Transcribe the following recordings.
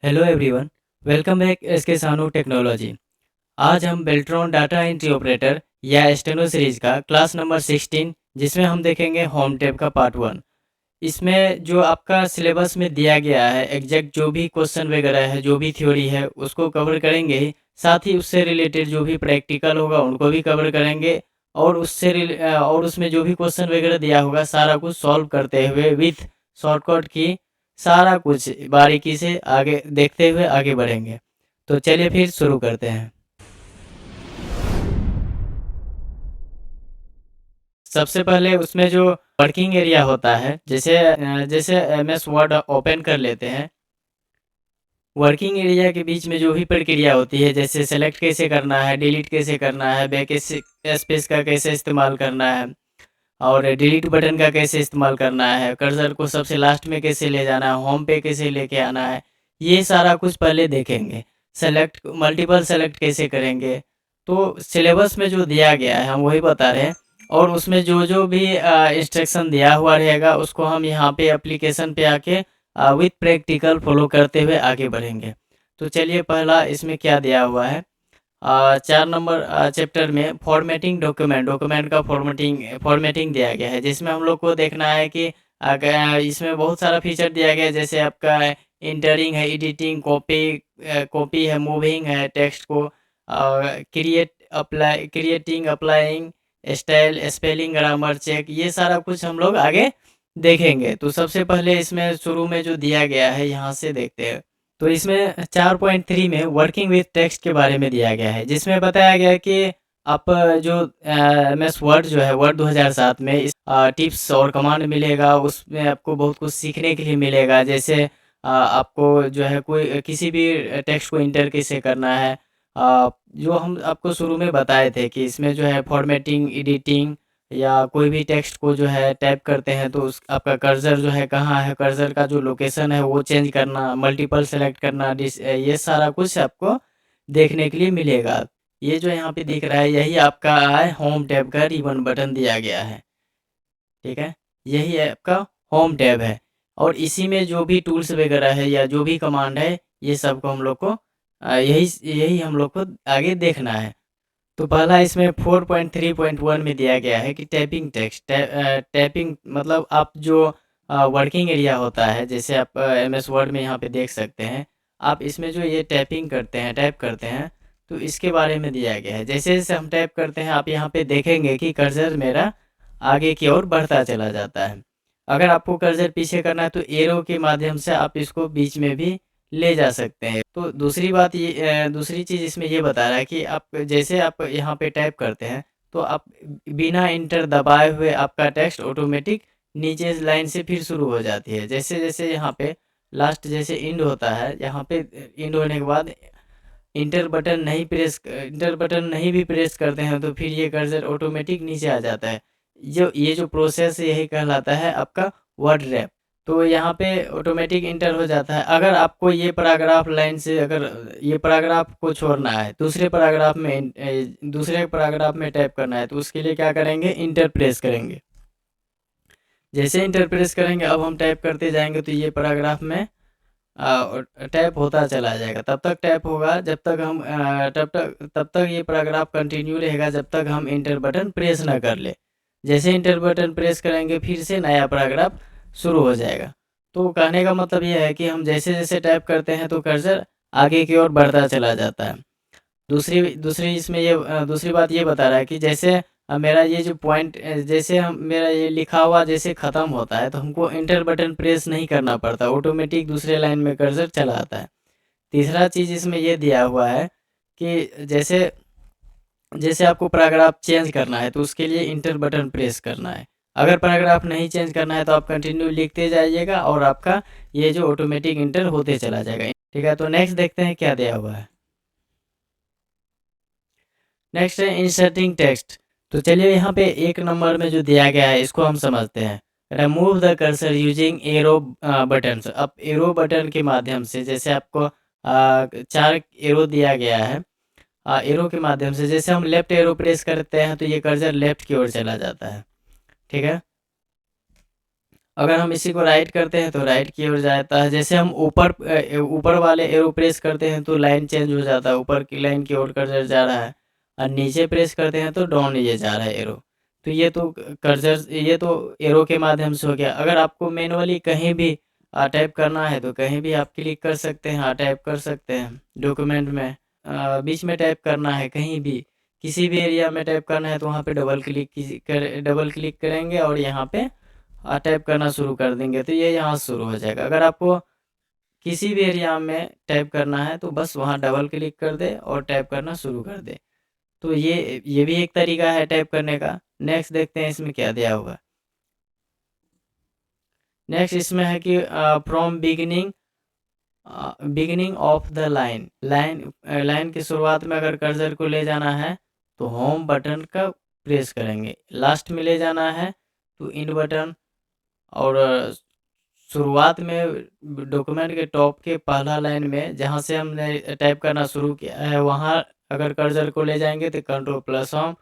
Hello everyone, welcome back SK Sanu technology. आज हम Beltron data entry operator या स्टेनो सीरीज का क्लास नंबर 16 जिसमें हम देखेंगे होम टैब का पार्ट 1। इसमें जो आपका सिलेबस में दिया गया है एग्जैक्ट जो भी क्वेश्चन वगैरह है, जो भी थ्योरी है उसको कवर करेंगे ही, साथ ही उससे रिलेटेड जो भी प्रैक्टिकल होगा उनको भी कवर करेंगे। और और उसमें जो भी क्वेश्चन वगैरह दिया होगा सारा कुछ सॉल्व करते हुए विथ शॉर्टकट की सारा कुछ बारीकी से आगे देखते हुए आगे बढ़ेंगे। तो चलिए फिर शुरू करते हैं। सबसे पहले उसमें जो वर्किंग एरिया होता है, जैसे एम एस वर्ड ओपन कर लेते हैं। वर्किंग एरिया के बीच में जो भी प्रक्रिया होती है, जैसे सेलेक्ट कैसे करना है, डिलीट कैसे करना है, बैक स्पेस का कैसे इस्तेमाल करना है, और डिलीट बटन का कैसे इस्तेमाल करना है, कर्सर को सबसे लास्ट में कैसे ले जाना है, होम पे कैसे लेके आना है, ये सारा कुछ पहले देखेंगे। सेलेक्ट मल्टीपल सेलेक्ट कैसे करेंगे, तो सिलेबस में जो दिया गया है हम वही बता रहे हैं। और उसमें जो जो भी इंस्ट्रक्शन दिया हुआ रहेगा उसको हम यहाँ पे एप्लीकेशन पे आके विथ प्रैक्टिकल फॉलो करते हुए आगे बढ़ेंगे। तो चलिए, पहला इसमें क्या दिया हुआ है। 4 नंबर चैप्टर में फॉर्मेटिंग डॉक्यूमेंट डॉक्यूमेंट का फॉर्मेटिंग दिया गया है, जिसमें हम लोग को देखना है कि अगर इसमें बहुत सारा फीचर दिया गया है, जैसे आपका इंटरिंग है, एडिटिंग, कॉपी है, मूविंग है टेक्स्ट को, creating, applying, style, spelling, grammar check, ये सारा कुछ हम लोग आगे देखेंगे। तो सबसे पहले इसमें शुरू में जो दिया गया है यहाँ से देखते हैं। तो इसमें 4.3 में वर्किंग विथ टेक्स्ट के बारे में दिया गया है, जिसमें बताया गया है कि आप जो एम एस वर्ड जो है वर्ड 2007 में इस टिप्स और कमांड मिलेगा, उसमें आपको बहुत कुछ सीखने के लिए मिलेगा। जैसे आपको जो है कोई किसी भी टेक्स्ट को इंटर कैसे करना है, जो हम आपको शुरू में बताए थे कि इसमें जो है फॉर्मेटिंग, एडिटिंग, या कोई भी टेक्स्ट को जो है टाइप करते हैं तो उस आपका कर्सर जो है कहाँ है, कर्सर का जो लोकेशन है वो चेंज करना, मल्टीपल सेलेक्ट करना, ये सारा कुछ आपको देखने के लिए मिलेगा। ये जो यहाँ पे दिख रहा है यही आपका है होम टैब का रिबन बटन दिया गया है। ठीक है, यही आपका होम टैब है। और इसी में जो भी टूल्स वगैरह है या जो भी कमांड है, ये सब को हम लोग को यही यही हम लोग को आगे देखना है। तो पहला इसमें 4.3.1 में दिया गया है कि टाइपिंग टेक्स्ट टाइपिंग मतलब आप जो वर्किंग एरिया होता है, जैसे आप एम एस वर्ड में यहाँ पे देख सकते हैं। आप इसमें जो ये टाइपिंग करते हैं, टाइप करते हैं, तो इसके बारे में दिया गया है। जैसे जैसे हम टाइप करते हैं आप यहाँ पे देखेंगे कि कर्सर मेरा आगे की ओर बढ़ता चला जाता है। अगर आपको कर्सर पीछे करना है तो एरो के माध्यम से आप इसको बीच में भी ले जा सकते हैं। तो दूसरी चीज़ इसमें ये बता रहा है कि आप जैसे आप यहाँ पे टाइप करते हैं तो आप बिना इंटर दबाए हुए आपका टेक्स्ट ऑटोमेटिक नीचे लाइन से फिर शुरू हो जाती है। जैसे जैसे यहाँ पे लास्ट जैसे इंड होता है, यहाँ पे इंड होने के बाद इंटर बटन नहीं भी प्रेस करते हैं तो फिर ये कर्सर ऑटोमेटिक नीचे आ जाता है। ये जो प्रोसेस है यही कहलाता है आपका वर्ड रैप। तो यहाँ पे ऑटोमेटिक इंटर हो जाता है। अगर आपको ये पैराग्राफ लाइन से अगर ये पैराग्राफ को छोड़ना है, दूसरे पैराग्राफ में टाइप करना है, तो उसके लिए क्या करेंगे, इंटर प्रेस करेंगे। जैसे इंटर प्रेस करेंगे अब हम टाइप करते जाएंगे तो ये पैराग्राफ में टैप होता चला जाएगा। तब तक टैप होगा जब तक हम तब तक ये पैराग्राफ कंटिन्यू रहेगा जब तक हम इंटर बटन प्रेस ना कर ले। जैसे इंटर बटन प्रेस करेंगे फिर से नया पैराग्राफ शुरू हो जाएगा। तो कहने का मतलब ये है कि हम जैसे जैसे टाइप करते हैं तो कर्सर आगे की ओर बढ़ता चला जाता है। दूसरी दूसरी इसमें ये दूसरी बात ये बता रहा है कि जैसे मेरा ये जो पॉइंट जैसे हम मेरा ये लिखा हुआ जैसे ख़त्म होता है तो हमको इंटर बटन प्रेस नहीं करना पड़ता, ऑटोमेटिक दूसरे लाइन में कर्सर चला आता है। तीसरा चीज़ इसमें ये दिया हुआ है कि जैसे जैसे आपको पैराग्राफ चेंज करना है तो उसके लिए इंटर बटन प्रेस करना है। अगर पैराग्राफ नहीं चेंज करना है तो आप कंटिन्यू लिखते जाइएगा और आपका ये जो ऑटोमेटिक इंटर होते चला जाएगा। ठीक है, तो नेक्स्ट देखते हैं क्या दिया हुआ है। नेक्स्ट है इंसर्टिंग टेक्स्ट। तो चलिए यहाँ पे 1 नंबर में जो दिया गया है इसको हम समझते हैं। Remove the cursor using arrow button. अब एरो बटन के माध्यम से जैसे आपको 4 एरो दिया गया है, एरो के माध्यम से जैसे हम लेफ्ट एरो प्रेस करते हैं तो ये कर्सर लेफ्ट की ओर चला जाता है। ठीक है, अगर हम इसी को राइट करते हैं तो राइट की ओर जाता है। जैसे हम ऊपर वाले एरो प्रेस करते हैं तो लाइन चेंज हो जाता है, ऊपर की लाइन की ओर कर्सर जा रहा है, और नीचे प्रेस करते हैं तो डाउन ये जा रहा है एरो। तो ये तो एरो के माध्यम से हो गया। अगर आपको मैनुअली कहीं भी टाइप करना है तो कहीं भी आप क्लिक कर सकते हैं, टाइप कर सकते हैं। डॉक्यूमेंट में बीच में टाइप करना है, कहीं भी किसी भी एरिया में टाइप करना है तो वहाँ पे डबल क्लिक करेंगे और यहाँ पे टाइप करना शुरू कर देंगे तो ये यहाँ शुरू हो जाएगा। अगर आपको किसी भी एरिया में टाइप करना है तो बस वहाँ डबल क्लिक कर दे और टाइप करना शुरू कर दे। तो ये भी एक तरीका है टाइप करने का। नेक्स्ट देखते हैं इसमें क्या दिया हुआ। नेक्स्ट इसमें है कि from beginning of the line की शुरुआत में अगर कर्सर को ले जाना है तो होम बटन का प्रेस करेंगे, लास्ट में ले जाना है तो इन बटन, और शुरुआत में डॉक्यूमेंट के टॉप के पहला लाइन में जहाँ से हमने टाइप करना शुरू किया है वहाँ अगर कर्सर को ले जाएंगे तो कंट्रोल प्लस होम,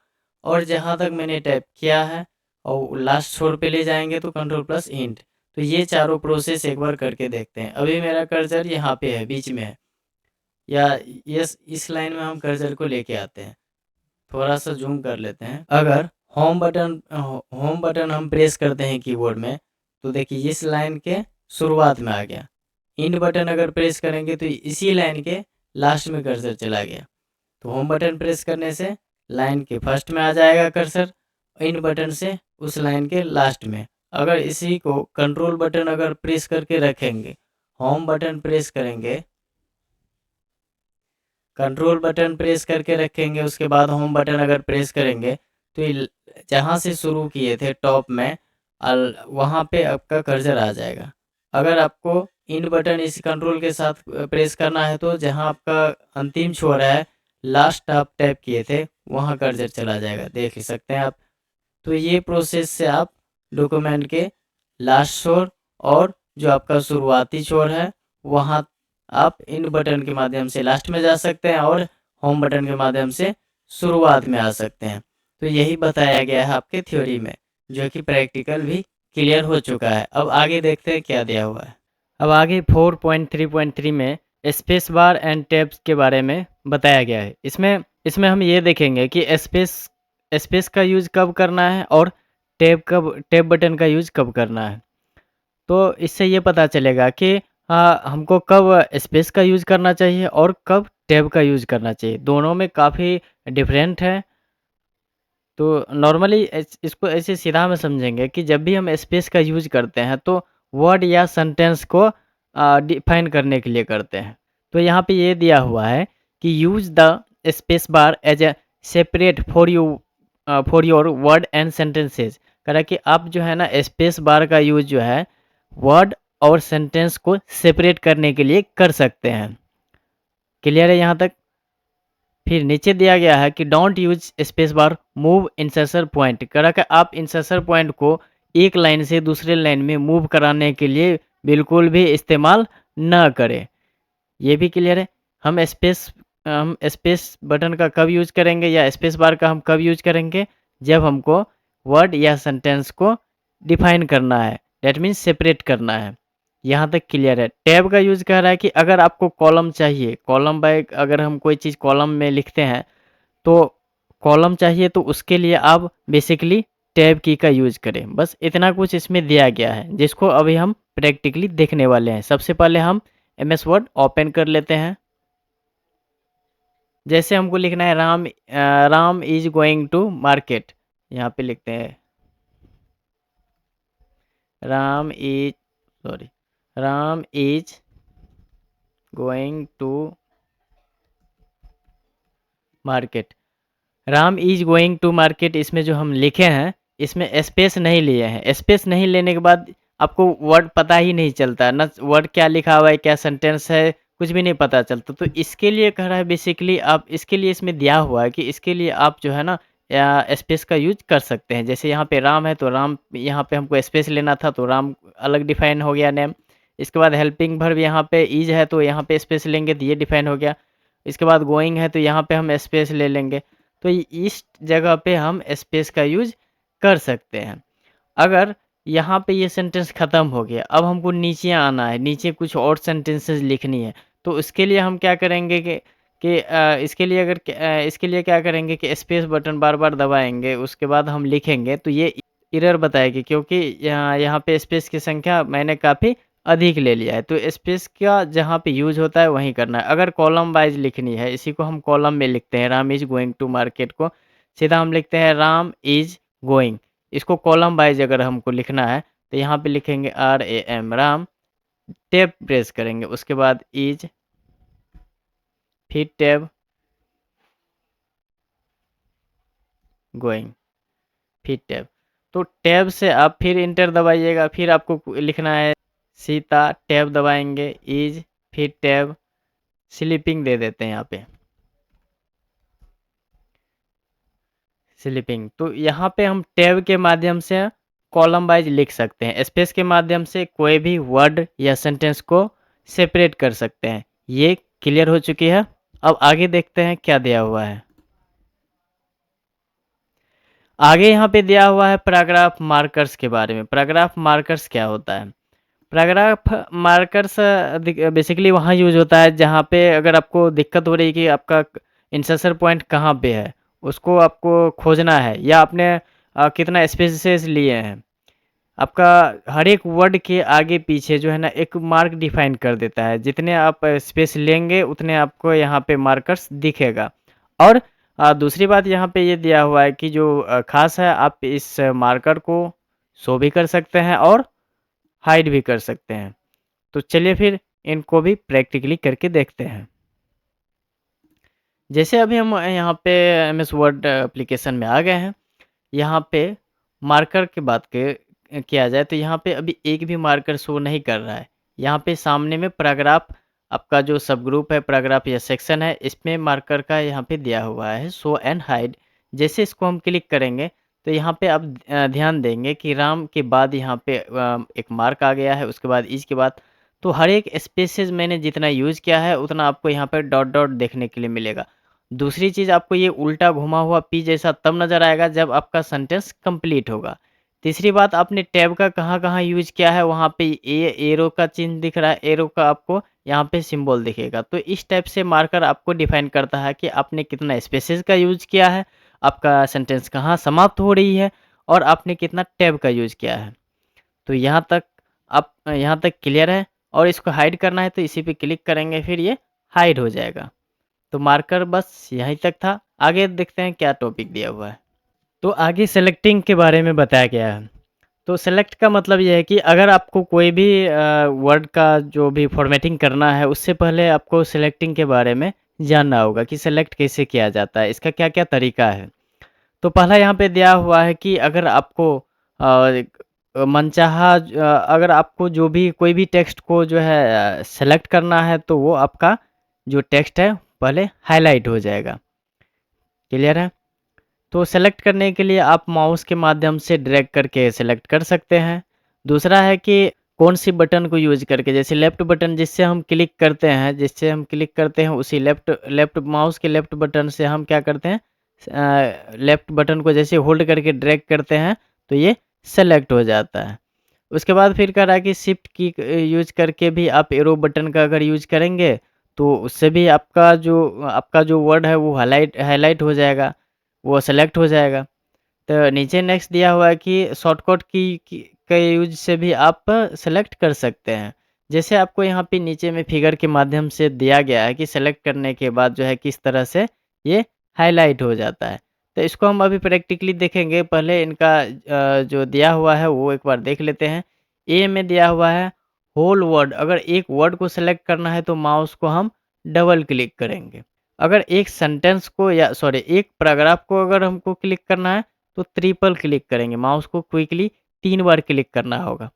और जहाँ तक मैंने टाइप किया है और लास्ट छोर पे ले जाएंगे तो कंट्रोल प्लस इंट। तो ये चारों प्रोसेस एक बार करके देखते हैं। अभी मेरा कर्सर यहाँ पे है, बीच में है, या इस लाइन में हम कर्सर को लेके आते हैं। थोड़ा सा जूम कर लेते हैं। अगर होम बटन हम प्रेस करते हैं कीबोर्ड में तो देखिए इस लाइन के शुरुआत में आ गया। इंड बटन अगर प्रेस करेंगे तो इसी लाइन के लास्ट में कर्सर चला गया। तो होम बटन प्रेस करने से लाइन के फर्स्ट में आ जाएगा कर्सर, इंड बटन से उस लाइन के लास्ट में। अगर इसी को कंट्रोल बटन अगर प्रेस करके रखेंगे, होम बटन प्रेस करेंगे, कंट्रोल बटन प्रेस करके रखेंगे, उसके बाद होम बटन अगर प्रेस करेंगे तो जहाँ से शुरू किए थे टॉप में वहाँ पे आपका कर्सर आ जाएगा। अगर आपको इन बटन इस कंट्रोल के साथ प्रेस करना है तो जहाँ आपका अंतिम छोर है, लास्ट आप टैप किए थे वहाँ कर्सर चला जाएगा, देख सकते हैं आप। तो ये प्रोसेस से आप डॉक्यूमेंट के लास्ट छोर और जो आपका शुरुआती छोर है वहाँ आप इन बटन के माध्यम से लास्ट में जा सकते हैं और होम बटन के माध्यम से शुरुआत में आ सकते हैं। तो यही बताया गया है आपके थ्योरी में, जो कि प्रैक्टिकल भी क्लियर हो चुका है। अब आगे देखते हैं क्या दिया हुआ है। अब आगे 4.3.3 में स्पेस बार एंड टैब्स के बारे में बताया गया है। इसमें हम ये देखेंगे कि स्पेस का यूज़ कब करना है और टैब बटन का यूज़ कब करना है। तो इससे ये पता चलेगा कि हमको कब स्पेस का यूज़ करना चाहिए और कब टैब का यूज़ करना चाहिए। दोनों में काफ़ी डिफरेंट है। तो नॉर्मली इसको ऐसे सीधा में समझेंगे कि जब भी हम स्पेस का यूज़ करते हैं तो वर्ड या सेंटेंस को डिफाइन करने के लिए करते हैं। तो यहाँ पे ये दिया हुआ है कि use the space bar as a separate for your word and sentences. कह रहा है कि आप जो है ना स्पेस बार का यूज़ जो है वर्ड और सेंटेंस को सेपरेट करने के लिए कर सकते हैं। क्लियर है यहाँ तक? फिर नीचे दिया गया है कि don't use space bar move insertion point. करा कि आप इंसर्शन पॉइंट को एक लाइन से दूसरे लाइन में मूव कराने के लिए बिल्कुल भी इस्तेमाल न करें। ये भी क्लियर है। हम स्पेस बटन का कब यूज करेंगे या स्पेस बार का हम कब यूज करेंगे, जब हमको वर्ड या सेंटेंस को डिफाइन करना है, डेट मीन्स सेपरेट करना है। यहाँ तक क्लियर है। टैब का यूज़ कह रहा है कि अगर आपको कॉलम चाहिए, कॉलम बाय अगर हम कोई चीज़ कॉलम में लिखते हैं तो कॉलम चाहिए तो उसके लिए आप बेसिकली टैब की का यूज़ करें। बस इतना कुछ इसमें दिया गया है जिसको अभी हम प्रैक्टिकली देखने वाले हैं। सबसे पहले हम MS वर्ड ओपन कर लेते हैं। जैसे हमको लिखना है Ram is going to market, यहाँ पे लिखते हैं Ram is going to market. Ram is going to market, इसमें जो हम लिखे हैं इसमें स्पेस नहीं लिए हैं। स्पेस नहीं लेने के बाद आपको वर्ड पता ही नहीं चलता, ना वर्ड क्या लिखा हुआ है, क्या सेंटेंस है, कुछ भी नहीं पता चलता। तो इसके लिए कह रहा है बेसिकली आप इसके लिए इसमें दिया हुआ है कि इसके लिए आप जो है ना स्पेस का यूज कर सकते हैं। जैसे यहाँ पे राम है तो राम, यहाँ पे हमको स्पेस लेना था तो राम अलग डिफाइन हो गया नेम। इसके बाद हेल्पिंग वर्ब यहाँ पे इज है तो यहाँ पे स्पेस लेंगे तो ये डिफाइन हो गया। इसके बाद गोइंग है तो यहाँ पे हम स्पेस ले लेंगे। तो इस जगह पे हम स्पेस का यूज कर सकते हैं। अगर यहाँ पे ये सेंटेंस ख़त्म हो गया। अब हमको नीचे आना है, नीचे कुछ और सेंटेंसेस लिखनी है। तो उसके लिए हम क्या करेंगे कि इसके लिए क्या करेंगे कि स्पेस बटन बार-बार दबाएँगे, उसके बाद हम लिखेंगे तो ये एरर बताएगी, क्योंकि यहाँ यहाँ पे स्पेस की संख्या मैंने काफ़ी अधिक ले लिया है। तो स्पेस का जहाँ पे यूज़ होता है वहीं करना है। अगर कॉलम वाइज़ लिखनी है, इसी को हम कॉलम में लिखते हैं, Ram is going to market को सीधा हम लिखते हैं राम इज़ गोइंग। इसको कॉलम वाइज़ अगर हमको लिखना है तो यहाँ पे लिखेंगे RAM राम, टैब प्रेस करेंगे, उसके बाद इज़, फिर टैब, गोइंग, फिर टैब। तो टैब से आप फिर इंटर दबाइएगा, फिर आपको लिखना है सीता, टैब दबाएँगे, इज़, फिर टैब, स्लीपिंग दे देते हैं यहाँ पे, स्लीपिंग। तो यहाँ पे हम टैब के माध्यम से कॉलम वाइज़ लिख सकते हैं। स्पेस के माध्यम से कोई भी वर्ड या सेंटेंस को सेपरेट कर सकते हैं। ये क्लियर हो चुकी है। अब आगे देखते हैं क्या दिया हुआ है। आगे यहाँ पे दिया हुआ है पैराग्राफ मार्कर्स के बारे में। पैराग्राफ मार्कर्स क्या होता है? पैराग्राफ मार्कर्स बेसिकली वहाँ यूज़ होता है जहाँ पे अगर आपको दिक्कत हो रही है कि आपका इंसर्शन पॉइंट कहाँ पे है, उसको आपको खोजना है, या आपने कितना स्पेसेस लिए हैं। आपका हर एक वर्ड के आगे पीछे जो है ना एक मार्क डिफाइन कर देता है। जितने आप स्पेस लेंगे उतने आपको यहाँ पे मार्कर्स दिखेगा। और दूसरी बात यहाँ पे ये दिया हुआ है कि जो ख़ास है, आप इस मार्कर को शो भी कर सकते हैं और हाइड भी कर सकते हैं। तो चलिए फिर इनको भी प्रैक्टिकली करके देखते हैं। जैसे अभी हम यहाँ पे एमएस वर्ड एप्लीकेशन में आ गए हैं। यहाँ पे मार्कर की बात किया जाए तो यहाँ पे अभी एक भी मार्कर शो नहीं कर रहा है। यहाँ पे सामने में पैराग्राफ, आपका जो सब ग्रुप है पैराग्राफ या सेक्शन है, इसमें मार्कर का यहाँ पे दिया हुआ है शो एंड हाइड। जैसे इसको हम क्लिक करेंगे तो यहाँ पे आप ध्यान देंगे कि राम के बाद यहाँ पे एक मार्क आ गया है, उसके बाद इज के बाद। तो हर एक स्पेसेस मैंने जितना यूज़ किया है उतना आपको यहाँ पे डॉट डॉट देखने के लिए मिलेगा। दूसरी चीज़, आपको ये उल्टा घुमा हुआ पी जैसा तब नज़र आएगा जब आपका सेंटेंस कंप्लीट होगा। तीसरी बात, आपने टैब का कहाँ-कहाँ यूज़ किया है, वहाँ पे एरो का चिन्ह दिख रहा है, एरो का आपको यहाँ पे सिंबल दिखेगा। तो इस टाइप से मार्कर आपको डिफाइन करता है कि आपने कितना स्पेसेस का यूज़ किया है, आपका सेंटेंस कहाँ समाप्त हो रही है और आपने कितना टैब का यूज़ किया है। तो यहाँ तक क्लियर है। और इसको हाइड करना है तो इसी पे क्लिक करेंगे, फिर ये हाइड हो जाएगा। तो मार्कर बस यहीं तक था। आगे देखते हैं क्या टॉपिक दिया हुआ है। तो आगे सेलेक्टिंग के बारे में बताया गया है। तो सेलेक्ट का मतलब ये है कि अगर आपको कोई भी वर्ड का जो भी फॉर्मेटिंग करना है, उससे पहले आपको सेलेक्टिंग के बारे में जानना होगा कि सेलेक्ट कैसे किया जाता है, इसका क्या-क्या तरीका है। तो पहला यहाँ पे दिया हुआ है कि अगर आपको मनचाहा अगर आपको जो भी कोई भी टेक्स्ट को जो है सेलेक्ट करना है, तो वो आपका जो टेक्स्ट है पहले हाईलाइट हो जाएगा। क्लियर है? तो सेलेक्ट करने के लिए आप माउस के माध्यम से ड्रैग करके सेलेक्ट कर सकते हैं। दूसरा है कि कौन-सी बटन को यूज़ करके, जैसे लेफ्ट बटन जिससे हम क्लिक करते हैं उसी लेफ्ट लेफ्ट माउस के लेफ्ट बटन से हम क्या करते हैं, लेफ्ट बटन को जैसे होल्ड करके ड्रैग करते हैं तो ये सेलेक्ट हो जाता है। उसके बाद फिर कह रहा है कि शिफ्ट की यूज़ करके भी आप एरो बटन का अगर यूज़ करेंगे तो उससे भी आपका जो वर्ड है वो हाइलाइट हो जाएगा, वो सेलेक्ट हो जाएगा। तो नीचे नेक्स्ट दिया हुआ है कि शॉर्टकट की के यूज़ से भी आप सेलेक्ट कर सकते हैं। जैसे आपको यहाँ पे नीचे में फिगर के माध्यम से दिया गया है कि सेलेक्ट करने के बाद जो है किस तरह से ये हाइलाइट हो जाता है। तो इसको हम अभी प्रैक्टिकली देखेंगे। पहले इनका जो दिया हुआ है वो एक बार देख लेते हैं। ए में दिया हुआ है होल वर्ड, अगर एक वर्ड को सेलेक्ट करना है तो माउस को हम डबल क्लिक करेंगे। अगर एक सेंटेंस को या सॉरी एक पैराग्राफ को अगर हमको क्लिक करना है तो ट्रिपल क्लिक करेंगे, माउस को क्विकली 3 बार क्लिक करना होगा।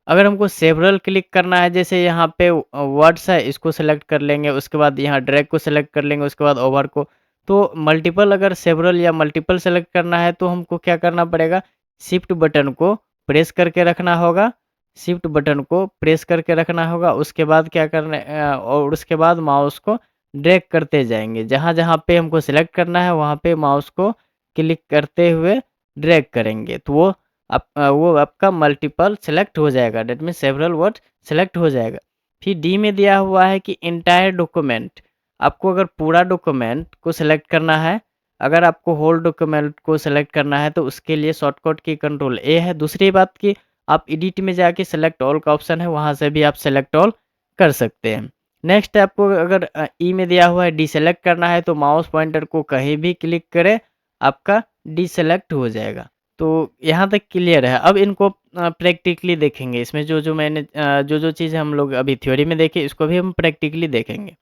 अगर हमको सेवरल क्लिक करना है, जैसे यहाँ पे वर्ड्स है इसको सेलेक्ट कर लेंगे, उसके बाद यहाँ ड्रैग को सेलेक्ट कर लेंगे, उसके बाद ओवर को। तो मल्टीपल अगर सेवरल या मल्टीपल सेलेक्ट करना है तो हमको क्या करना पड़ेगा, शिफ्ट बटन को प्रेस करके रखना होगा, शिफ्ट बटन को प्रेस करके रखना होगा। उसके बाद और उसके बाद माउस को ड्रैग करते जाएंगे, जहाँ-जहाँ पे हमको सेलेक्ट करना है वहाँ पे माउस को क्लिक करते हुए ड्रैग करेंगे तो वो वो आपका मल्टीपल सेलेक्ट हो जाएगा, that means several word select हो जाएगा। फिर डी में दिया हुआ है कि इंटायर डॉक्यूमेंट, आपको अगर पूरा डॉक्यूमेंट को सिलेक्ट करना है, अगर आपको होल डॉक्यूमेंट को सिलेक्ट करना है तो उसके लिए शॉर्टकट की कंट्रोल ए है। दूसरी बात कि आप एडिट में जाके सेलेक्ट ऑल का ऑप्शन है, वहाँ से भी आप सेलेक्ट ऑल कर सकते हैं। नेक्स्ट आपको अगर ई में दिया हुआ है डी सेलेक्ट करना है तो माउस पॉइंटर को कहीं भी क्लिक करें, आपका डी सेलेक्ट हो जाएगा। तो यहाँ तक क्लियर है। अब इनको प्रैक्टिकली देखेंगे, इसमें जो जो मैंने जो चीज़ हम लोग अभी थ्योरी में देखे इसको भी हम प्रैक्टिकली देखेंगे।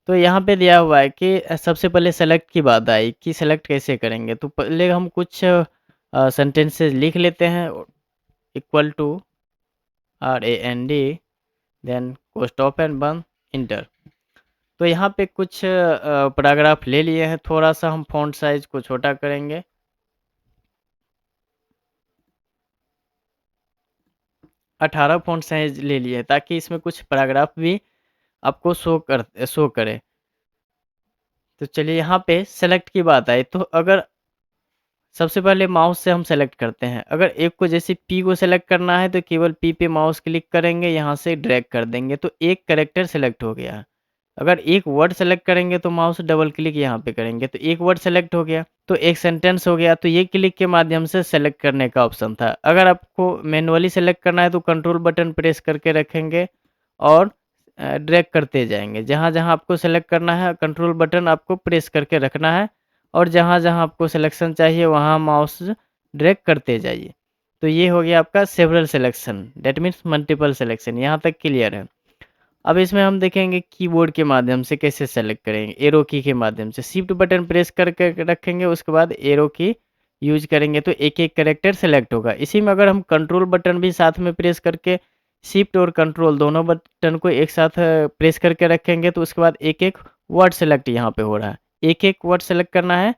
तो यहाँ पे दिया हुआ है कि सबसे पहले सेलेक्ट की बात आई कि सेलेक्ट कैसे करेंगे, तो पहले हम कुछ सेंटेंसेस लिख लेते हैं। इक्वल टू RAND, देन कोस्ट ओपन बंद इंटर। तो यहाँ पे कुछ पैराग्राफ ले लिए हैं, थोड़ा सा हम फॉन्ट साइज को छोटा करेंगे। 18 फॉन्ट साइज ले लिए ताकि इसमें कुछ पैराग्राफ भी आपको शो करे। तो चलिए यहाँ पे सेलेक्ट की बात आई, तो अगर सबसे पहले माउस से हम सेलेक्ट करते हैं, अगर एक को जैसे पी को सेलेक्ट करना है तो केवल पी पे माउस क्लिक करेंगे, यहाँ से ड्रैग कर देंगे तो एक कैरेक्टर सेलेक्ट हो गया। अगर एक वर्ड सेलेक्ट करेंगे तो माउस डबल क्लिक यहाँ पे करेंगे तो एक वर्ड सेलेक्ट हो गया, तो एक सेंटेंस हो गया। तो ये क्लिक के माध्यम से सेलेक्ट करने का ऑप्शन था। अगर आपको मैनुअली सेलेक्ट करना है तो कंट्रोल बटन प्रेस करके रखेंगे और ड्रैग करते जाएंगे। जहाँ जहाँ आपको सेलेक्ट करना है कंट्रोल बटन आपको प्रेस करके रखना है, और जहाँ जहाँ आपको सिलेक्शन चाहिए वहाँ माउस ड्रैग करते जाइए। तो ये हो गया आपका several selection, that means multiple selection. यहाँ तक क्लियर है। अब इसमें हम देखेंगे कीबोर्ड के माध्यम से कैसे सेलेक्ट करेंगे। एरो की के माध्यम से शिफ्ट बटन प्रेस करके रखेंगे, उसके बाद एरो की यूज करेंगे तो एक एक कैरेक्टर सेलेक्ट होगा। इसी में अगर हम कंट्रोल बटन भी साथ में प्रेस करके शिफ्ट और कंट्रोल दोनों बटन को एक साथ प्रेस करके रखेंगे तो उसके बाद एक एक वर्ड सेलेक्ट यहाँ पे हो रहा है। एक एक वर्ड सेलेक्ट करना है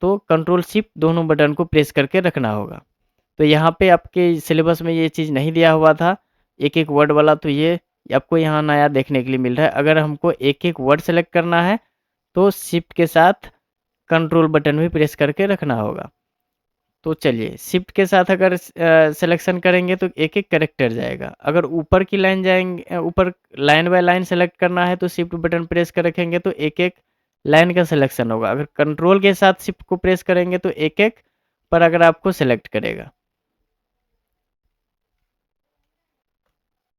तो कंट्रोल शिफ्ट दोनों बटन को प्रेस करके रखना होगा। तो यहाँ पे आपके सिलेबस में ये चीज़ नहीं दिया हुआ था एक एक वर्ड वाला, तो ये आपको यहाँ नया देखने के लिए मिल रहा है। अगर हमको एक एक वर्ड सेलेक्ट करना है तो शिफ्ट के साथ कंट्रोल बटन भी प्रेस करके रखना होगा। तो चलिए शिफ्ट के साथ अगर सिलेक्शन करेंगे तो एक एक करेक्टर जाएगा। अगर ऊपर की लाइन जाएंगे, ऊपर लाइन बाय लाइन सेलेक्ट करना है तो शिफ्ट बटन प्रेस कर रखेंगे तो एक एक लाइन का सिलेक्शन होगा। अगर कंट्रोल के साथ शिफ्ट को प्रेस करेंगे तो एक एक पैराग्राफ को सिलेक्ट करेगा।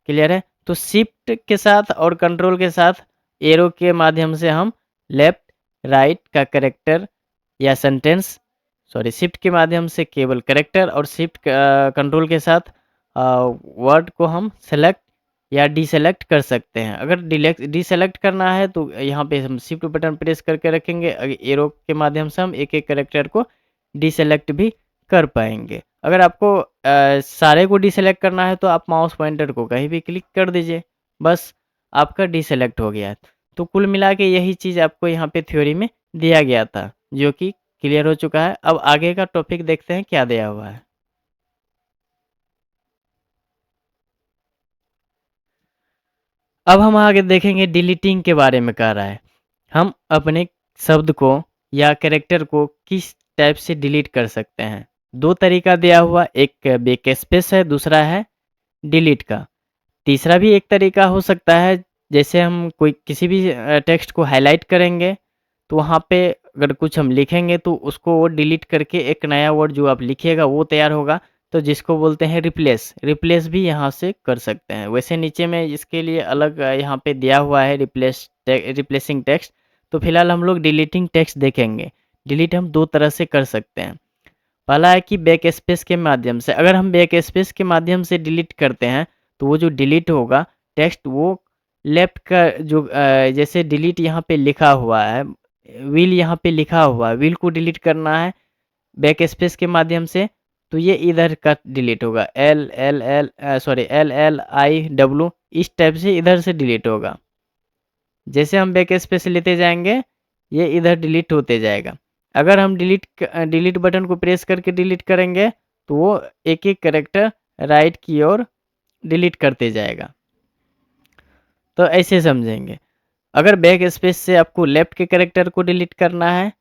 क्लियर है। तो शिफ्ट के साथ और कंट्रोल के साथ एरो के माध्यम से हम लेफ्ट राइट का करेक्टर या सेंटेंस, सॉरी शिफ्ट के माध्यम से केवल करेक्टर और शिफ्ट कंट्रोल के साथ वर्ड को हम सेलेक्ट या डीसेलेक्ट कर सकते हैं। अगर डीसेलेक्ट करना है तो यहाँ पे हम शिफ्ट बटन प्रेस करके रखेंगे, एरो के माध्यम से हम एक एक करेक्टर को डीसेलेक्ट भी कर पाएंगे। अगर आपको सारे को डीसेलेक्ट करना है तो आप माउस पॉइंटर को कहीं भी क्लिक कर दीजिए, बस आपका डीसेलेक्ट हो गया। तो कुल मिला के यही चीज़ आपको यहाँ पे थ्योरी में दिया गया था, जो कि क्लियर हो चुका है। अब आगे का टॉपिक देखते हैं क्या दिया हुआ है। अब हम आगे देखेंगे डिलीटिंग के बारे में कह रहा है। हम अपने शब्द को या कैरेक्टर को किस टाइप से डिलीट कर सकते हैं। दो तरीका दिया हुआ, एक बैक स्पेस है, दूसरा है डिलीट का। तीसरा भी एक तरीका हो सकता है, जैसे हम कोई किसी भी टेक्स्ट को हाईलाइट करेंगे तो वहाँ पे अगर कुछ हम लिखेंगे तो उसको वो डिलीट करके एक नया वर्ड जो आप लिखिएगा वो तैयार होगा, तो जिसको बोलते हैं रिप्लेस। रिप्लेस भी यहाँ से कर सकते हैं। वैसे नीचे में इसके लिए अलग यहाँ पे दिया हुआ है रिप्लेसिंग टेक्स्ट। तो फिलहाल हम लोग डिलीटिंग टेक्स्ट देखेंगे। डिलीट हम दो तरह से कर सकते हैं। पहला है कि बैक स्पेस के माध्यम से। अगर हम बैक स्पेस के माध्यम से डिलीट करते हैं तो वो जो डिलीट होगा टेक्स्ट, वो लेफ्ट का जो जैसे डिलीट यहाँ पे लिखा हुआ है, विल यहाँ पे लिखा हुआ है, विल को डिलीट करना है बैक स्पेस के माध्यम से, तो ये इधर का डिलीट होगा। LLI इस टाइप से इधर से डिलीट होगा। जैसे हम बैक स्पेस लेते जाएंगे ये इधर डिलीट होते जाएगा। अगर हम डिलीट बटन को प्रेस करके डिलीट करेंगे तो वो एक एक कैरेक्टर राइट की ओर डिलीट करते जाएगा। तो ऐसे समझेंगे। अगर बैक स्पेस से आपको लेफ्ट के कैरेक्टर को डिलीट करना है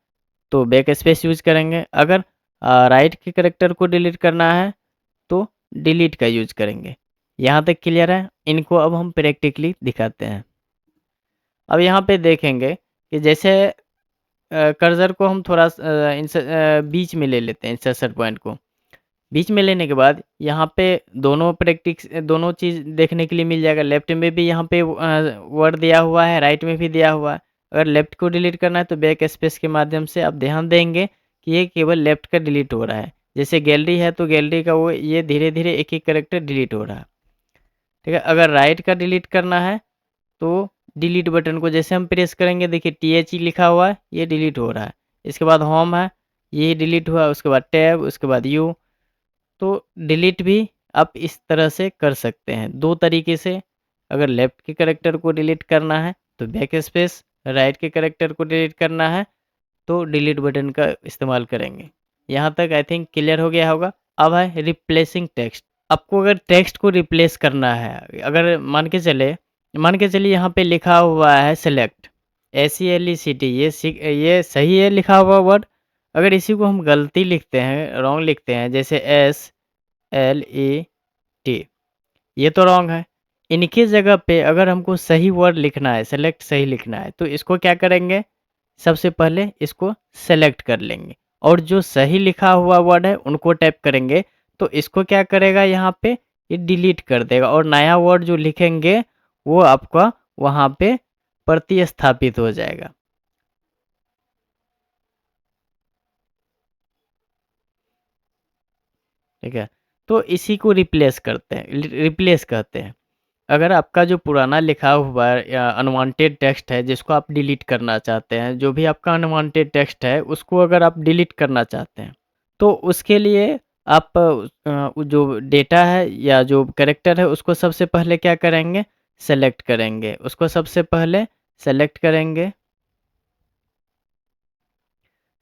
तो बैक स्पेस यूज करेंगे। अगर राइट के करेक्टर को डिलीट करना है तो डिलीट का यूज करेंगे। यहाँ तक क्लियर है? इनको अब हम प्रैक्टिकली दिखाते हैं। अब यहाँ पे देखेंगे कि जैसे कर्सर को हम थोड़ा बीच में ले लेते हैं, इंसर्शन पॉइंट को बीच में लेने के बाद यहाँ पे दोनों चीज़ देखने के लिए मिल जाएगा। लेफ्ट में भी यहाँ पे वर्ड दिया हुआ है, राइट में भी दिया हुआ है। अगर लेफ्ट को डिलीट करना है तो बैक स्पेस के माध्यम से आप ध्यान देंगे कि ये केवल लेफ्ट का डिलीट हो रहा है। जैसे गैलरी है तो गैलरी का वो ये धीरे धीरे एक एक करेक्टर डिलीट हो रहा है, ठीक है। अगर राइट का डिलीट करना है तो डिलीट बटन को जैसे हम प्रेस करेंगे, देखिए THE लिखा हुआ है, ये डिलीट हो रहा है। इसके बाद होम है, ये डिलीट हुआ। उसके बाद टैब, उसके बाद यू। तो डिलीट भी आप इस तरह से कर सकते हैं, दो तरीके से। अगर लेफ्ट के करेक्टर को डिलीट करना है तो बैक स्पेस, राइट के करेक्टर को डिलीट करना है तो डिलीट बटन का इस्तेमाल करेंगे। यहाँ तक आई थिंक क्लियर हो गया होगा। अब है रिप्लेसिंग टेक्स्ट। आपको अगर टेक्स्ट को रिप्लेस करना है, अगर मान के चलिए यहाँ पे लिखा हुआ है सेलेक्ट, SELECT, ये सही है लिखा हुआ वर्ड। अगर इसी को हम गलती लिखते हैं, रॉन्ग लिखते हैं, जैसे SLET, ये तो रॉन्ग है। इनकी जगह पे अगर हमको सही वर्ड लिखना है, सेलेक्ट सही लिखना है, तो इसको क्या करेंगे, सबसे पहले इसको सेलेक्ट कर लेंगे और जो सही लिखा हुआ वर्ड है उनको टाइप करेंगे। तो इसको क्या करेगा, यहाँ पे ये डिलीट कर देगा और नया वर्ड जो लिखेंगे वो आपका वहाँ पे प्रतिस्थापित हो जाएगा। ठीक है, तो इसी को रिप्लेस करते हैं, रिप्लेस कहते हैं। अगर आपका जो पुराना लिखा हुआ या अनवांटेड टेक्स्ट है जिसको आप डिलीट करना चाहते हैं, जो भी आपका अनवांटेड टेक्स्ट है उसको अगर आप डिलीट करना चाहते हैं तो उसके लिए आप जो डेटा है या जो कैरेक्टर है उसको सबसे पहले क्या करेंगे, सेलेक्ट करेंगे। उसको सबसे पहले सेलेक्ट करेंगे।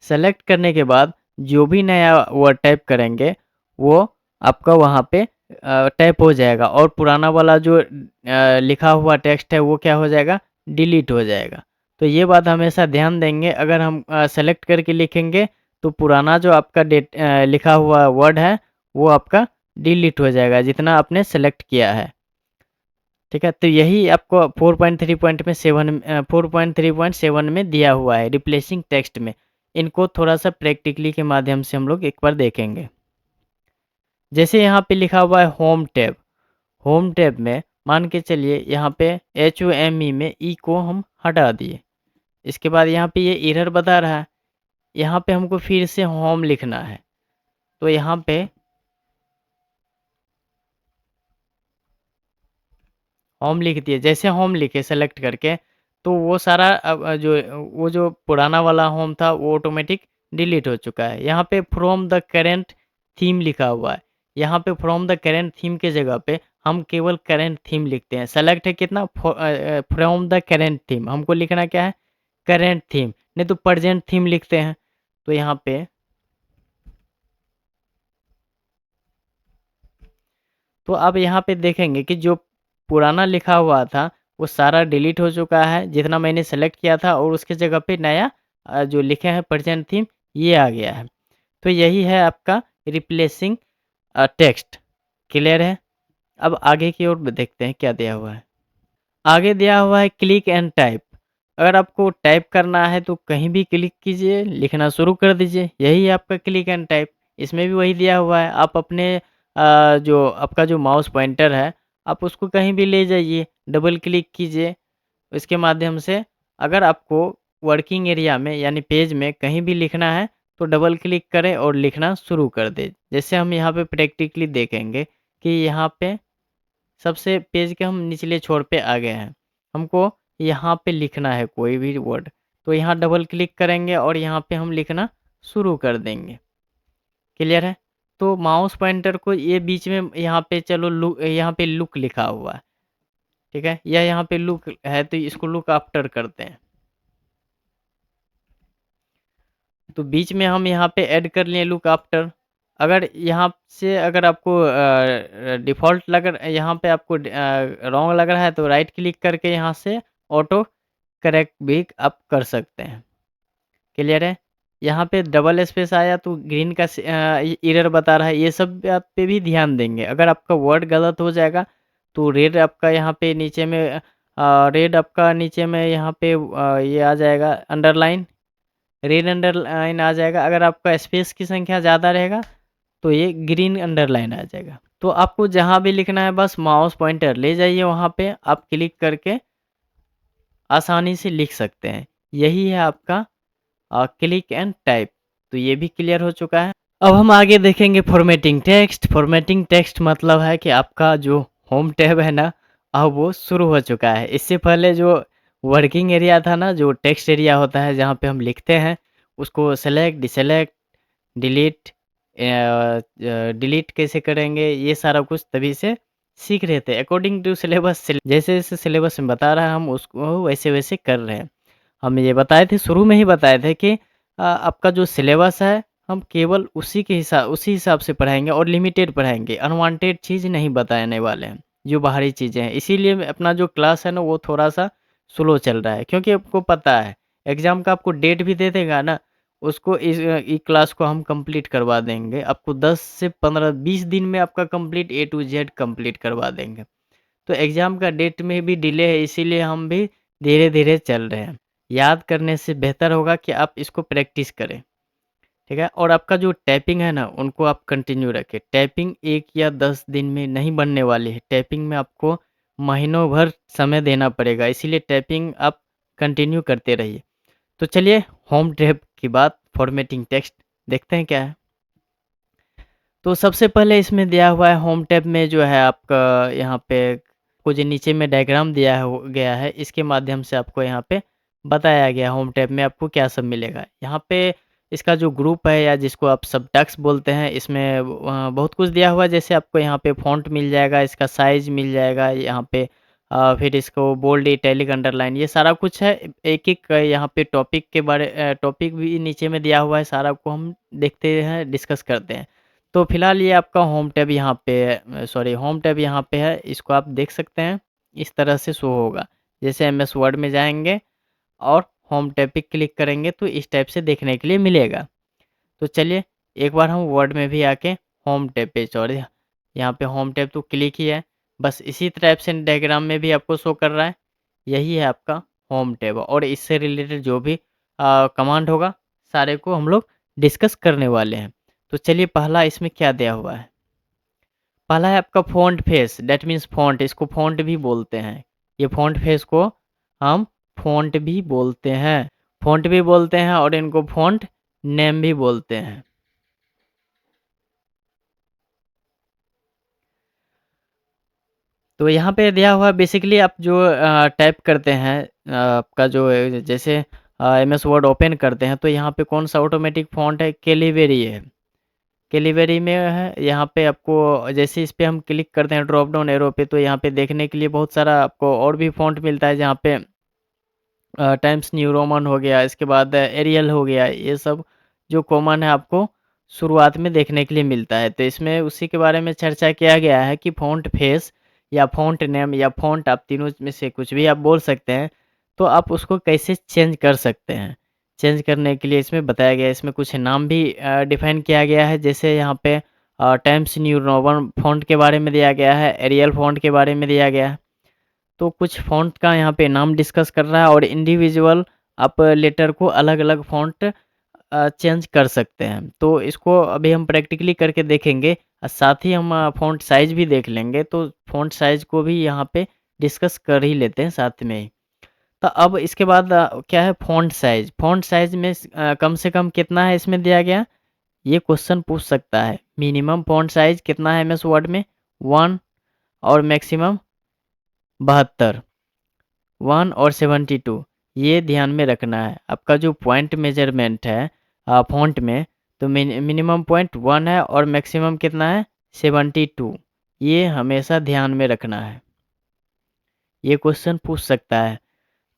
सेलेक्ट करने के बाद जो भी नया वर्ड टाइप करेंगे वो आपका वहाँ पे टाइप हो जाएगा और पुराना वाला जो लिखा हुआ टेक्स्ट है वो क्या हो जाएगा, डिलीट हो जाएगा। तो ये बात हमेशा ध्यान देंगे, अगर हम सेलेक्ट करके लिखेंगे तो पुराना जो आपका लिखा हुआ वर्ड है वो आपका डिलीट हो जाएगा जितना आपने सेलेक्ट किया है। ठीक है, तो यही आपको 4.3.7 में दिया हुआ है रिप्लेसिंग टेक्स्ट में। इनको थोड़ा सा प्रैक्टिकली के माध्यम से हम लोग एक बार देखेंगे। जैसे यहाँ पे लिखा हुआ है होम टैब। होम टैब में मान के चलिए यहाँ पे HOME में ई को हम हटा दिए। इसके बाद यहाँ पे ये एरर बता रहा है, यहाँ पे हमको फिर से होम लिखना है। तो यहाँ पे होम लिख दिए। जैसे होम लिखे सेलेक्ट करके तो वो सारा वो जो पुराना वाला होम था वो ऑटोमेटिक डिलीट हो चुका है। यहाँ पे फ्रॉम द करेंट थीम लिखा हुआ है। यहाँ पे फ्रॉम द करेंट थीम के जगह पे हम केवल करेंट थीम लिखते हैं। सेलेक्ट है कितना, फ्रॉम द करेंट थीम, हमको लिखना क्या है, करेंट थीम, नहीं तो प्रेजेंट थीम लिखते हैं। तो यहाँ पे तो अब यहाँ पे देखेंगे कि जो पुराना लिखा हुआ था वो सारा डिलीट हो चुका है जितना मैंने सेलेक्ट किया था और उसके जगह पे नया जो लिखे हैं प्रेजेंट थीम ये आ गया है। तो यही है आपका रिप्लेसिंग टेक्स्ट। क्लियर है? अब आगे की ओर देखते हैं क्या दिया हुआ है। आगे दिया हुआ है क्लिक एंड टाइप। अगर आपको टाइप करना है तो कहीं भी क्लिक कीजिए, लिखना शुरू कर दीजिए, यही है आपका क्लिक एंड टाइप। इसमें भी वही दिया हुआ है, आप अपने जो आपका जो माउस पॉइंटर है आप उसको कहीं भी ले जाइए, डबल क्लिक कीजिए। इसके माध्यम से अगर आपको वर्किंग एरिया में यानी पेज में कहीं भी लिखना है तो डबल क्लिक करें और लिखना शुरू कर दें। जैसे हम यहाँ पे प्रैक्टिकली देखेंगे कि यहाँ पे सबसे पेज के हम निचले छोर पे आ गए हैं, हमको यहाँ पे लिखना है कोई भी वर्ड, तो यहाँ डबल क्लिक करेंगे और यहाँ पे हम लिखना शुरू कर देंगे। क्लियर है? तो माउस पॉइंटर को ये बीच में यहाँ पे चलो लुक, यहाँ पे लुक लिखा हुआ है, ठीक है, या यहाँ पे लुक है तो इसको लुक आफ्टर करते हैं। तो बीच में हम यहाँ पे ऐड कर लिए लुक आफ्टर। अगर यहाँ से अगर आपको डिफ़ॉल्ट लग यहाँ पे आपको रॉन्ग लग रहा है तो राइट क्लिक करके यहाँ से ऑटो करेक्ट भी आप कर सकते हैं। क्लियर है? यहाँ पे डबल स्पेस आया तो ग्रीन का एरर बता रहा है, ये सब बात पे भी ध्यान देंगे। अगर आपका वर्ड गलत हो जाएगा तो रेड आपका यहाँ पे नीचे में रेड आपका नीचे में यहाँ पे ये आ जाएगा अंडरलाइन, रेड अंडरलाइन आ जाएगा। अगर आपका स्पेस की संख्या ज़्यादा रहेगा तो ये ग्रीन अंडरलाइन आ जाएगा। तो आपको जहाँ भी लिखना है बस माउस पॉइंटर ले जाइए, वहाँ पे आप क्लिक करके आसानी से लिख सकते हैं। यही है आपका क्लिक एंड टाइप। तो ये भी क्लियर हो चुका है। अब हम आगे देखेंगे फॉर्मेटिंग टेक्स्ट। फॉर्मेटिंग टेक्स्ट मतलब है कि आपका जो होम टैब है ना, अब वो शुरू हो चुका है। इससे पहले जो वर्किंग एरिया था ना, जो टेक्स्ट एरिया होता है जहाँ पे हम लिखते हैं, उसको सेलेक्ट, डिसेलेक्ट, डिलीट, डिलीट कैसे करेंगे, ये सारा कुछ तभी से सीख रहे थे अकॉर्डिंग टू सिलेबस। जैसे जैसे सिलेबस में बता रहा है हम उसको वैसे वैसे कर रहे हैं। हम ये बताए थे, शुरू में ही बताए थे कि आपका जो सिलेबस है हम केवल उसी हिसाब से पढ़ाएंगे और लिमिटेड पढ़ाएंगे, अनवांटेड चीज़ नहीं बताने वाले हैं, जो बाहरी चीज़ें हैं। इसीलिए अपना जो क्लास है ना वो थोड़ा सा स्लो चल रहा है, क्योंकि आपको पता है एग्ज़ाम का आपको डेट भी दे देगा ना, उसको इस क्लास को हम कंप्लीट करवा देंगे। आपको 10 से 15-20 दिन में आपका complete A to Z complete करवा देंगे। तो एग्ज़ाम का डेट में भी डिले है, इसीलिए हम भी धीरे-धीरे चल रहे हैं। याद करने से बेहतर होगा कि आप इसको प्रैक्टिस करें, ठीक है? और आपका जो टाइपिंग है ना, उनको आप कंटिन्यू रखें। टाइपिंग 1 या 10 दिन में नहीं बनने वाली है। टाइपिंग में आपको महीनों भर समय देना पड़ेगा, इसीलिए टाइपिंग आप कंटिन्यू करते रहिए। तो चलिए होम टैब की बात, फॉर्मेटिंग टेक्स्ट देखते हैं क्या है। तो सबसे पहले इसमें दिया हुआ है होम टैब में जो है आपका यहाँ पे को जो नीचे में डायग्राम दिया गया है, इसके माध्यम से आपको यहाँ पे बताया गया होम टैब में आपको क्या सब मिलेगा। यहाँ पे इसका जो ग्रुप है या जिसको आप सब टैक्स बोलते हैं, इसमें बहुत कुछ दिया हुआ है। जैसे आपको यहाँ पे फॉन्ट मिल जाएगा, इसका साइज मिल जाएगा यहाँ पे, फिर इसको बोल्ड, इटैलिक, अंडरलाइन, ये सारा कुछ है। एक एक यहाँ पे टॉपिक भी नीचे में दिया हुआ है, सारा को हम देखते हैं, डिस्कस करते हैं। तो फिलहाल ये आपका होम टैब यहाँ पे सॉरी होम टैब यहाँ पे है, इसको आप देख सकते हैं। इस तरह से शो होगा। जैसे एमएस वर्ड में जाएंगे और होम टैब पे क्लिक करेंगे तो इस टाइप से देखने के लिए मिलेगा। तो चलिए एक बार हम वर्ड में भी आके होम टैब पे, सॉरी यहाँ पे होम टैब तो क्लिक ही है, बस इसी टाइप से डायग्राम में भी आपको शो कर रहा है। यही है आपका होम टैब, और इससे रिलेटेड जो भी कमांड होगा सारे को हम लोग डिस्कस करने वाले हैं। तो चलिए पहला इसमें क्या दिया हुआ है। पहला है आपका font face, that means font, इसको फ़ॉन्ट भी बोलते हैं। ये फ़ॉन्ट फेस को हम फ़ॉन्ट भी बोलते हैं, फ़ॉन्ट भी बोलते हैं, और इनको फ़ॉन्ट नेम भी बोलते हैं। तो यहाँ पे दिया हुआ बेसिकली आप जो टाइप करते हैं, आपका जो जैसे एमएस वर्ड ओपन करते हैं तो यहाँ पे कौन सा ऑटोमेटिक फ़ॉन्ट है, कैलिबरी है। कैलिबरी में है, यहाँ पे आपको जैसे इस पे हम क्लिक करते हैं ड्रॉप डाउन एरो पे, तो यहाँ पे देखने के लिए बहुत सारा आपको और भी फ़ॉन्ट मिलता है, जहाँ पे टाइम्स न्यू रोमन हो गया, इसके बाद एरियल हो गया, ये सब जो कॉमन है आपको शुरुआत में देखने के लिए मिलता है। तो इसमें उसी के बारे में चर्चा किया गया है कि फ़ॉन्ट फेस या फ़ॉन्ट नेम या फ़ॉन्ट, आप तीनों में से कुछ भी आप बोल सकते हैं, तो आप उसको कैसे चेंज कर सकते हैं। चेंज करने के लिए इसमें बताया गया है, इसमें कुछ नाम भी डिफ़ाइन किया गया है। जैसे यहाँ पे टाइम्स न्यू रोमन फ़ॉन्ट के बारे में दिया गया है, एरियल फ़ॉन्ट के बारे में दिया गया है। तो कुछ फ़ॉन्ट का यहाँ पे नाम डिस्कस कर रहा है, और इंडिविजुअल आप लेटर को अलग-अलग फ़ॉन्ट चेंज कर सकते हैं। तो इसको अभी हम प्रैक्टिकली करके देखेंगे, साथ ही हम फ़ॉन्ट साइज़ भी देख लेंगे। तो फ़ॉन्ट साइज़ को भी यहाँ पे डिस्कस कर ही लेते हैं साथ में ही। तो अब इसके बाद क्या है फ़ॉन्ट साइज़। फ़ॉन्ट साइज़ में कम से कम कितना है इसमें दिया गया, ये क्वेश्चन पूछ सकता है। मिनिमम फ़ॉन्ट साइज़ कितना है एमएस वर्ड में, 1, और मैक्सिमम 72, 1 और 72, ये ध्यान में रखना है। आपका जो पॉइंट मेजरमेंट है फ़ॉन्ट में, तो मिनिमम पॉइंट 1 है और मैक्सिमम कितना है 72, ये हमेशा ध्यान में रखना है। ये क्वेश्चन पूछ सकता है,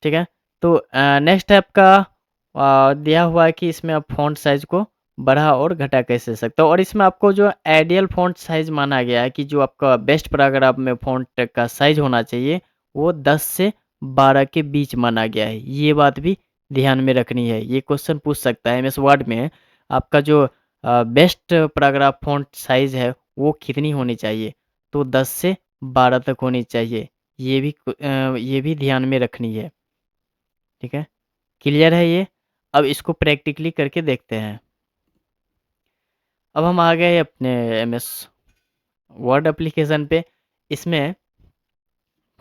ठीक है। तो नेक्स्ट है आपका दिया हुआ है कि इसमें आप फ़ॉन्ट साइज़ को बढ़ा और घटा कैसे सकते हो, और इसमें आपको जो आइडियल फ़ॉन्ट साइज़ माना गया है कि जो आपका बेस्ट पैराग्राफ में फ़ॉन्ट का साइज़ होना चाहिए, वो 10 से 12 के बीच माना गया है। ये बात भी ध्यान में रखनी है। ये क्वेश्चन पूछ सकता है एमएस वर्ड में, आपका जो बेस्ट पैराग्राफ फॉन्ट साइज़ है वो कितनी होनी चाहिए? तो 10 से 12 तक होनी चाहिए। ये भी ध्यान में रखनी है, ठीक है? क्लियर है ये? अब इसको प्रैक्टिकली करके देखते हैं। अब हम आ गए अपने एमएस वर्ड एप्लीकेशन पे। इसमें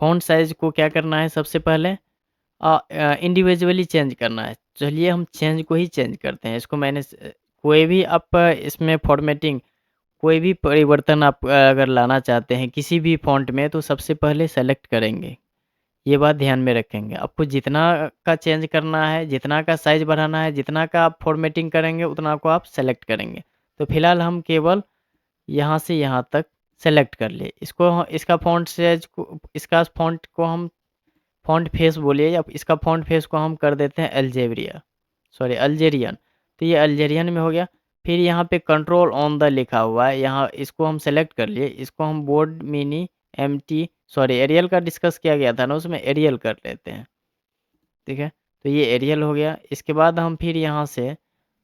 फ़ॉन्ट साइज़ को क्या करना है, सबसे पहले इंडिविजुअली चेंज करना है। चलिए हम चेंज को ही चेंज करते हैं। इसको मैंने कोई भी आप इसमें फॉर्मेटिंग, कोई भी परिवर्तन आप अगर लाना चाहते हैं किसी भी फ़ॉन्ट में, तो सबसे पहले सेलेक्ट करेंगे। ये बात ध्यान में रखेंगे। आपको जितना का चेंज करना है, जितना का साइज़ बढ़ाना है, जितना का आप फॉर्मेटिंग करेंगे, उतना को आप सेलेक्ट करेंगे। तो फिलहाल हम केवल यहाँ से यहाँ तक सेलेक्ट कर लिए। इसका फ़ॉन्ट साइज़ को, इसका फ़ॉन्ट को हम फ़ॉन्ट फेस बोलिए, या इसका फ़ॉन्ट फेस को हम कर देते हैं अल्जेरियन। तो ये अल्जेरियन में हो गया। फिर यहाँ पे कंट्रोल ऑन द लिखा हुआ है, यहाँ इसको हम सेलेक्ट कर लिए। इसको हम बोल्ड मिनी एरियल का डिस्कस किया गया था ना, उसमें एरियल कर लेते हैं, ठीक है? तो ये एरियल हो गया। इसके बाद हम फिर यहाँ से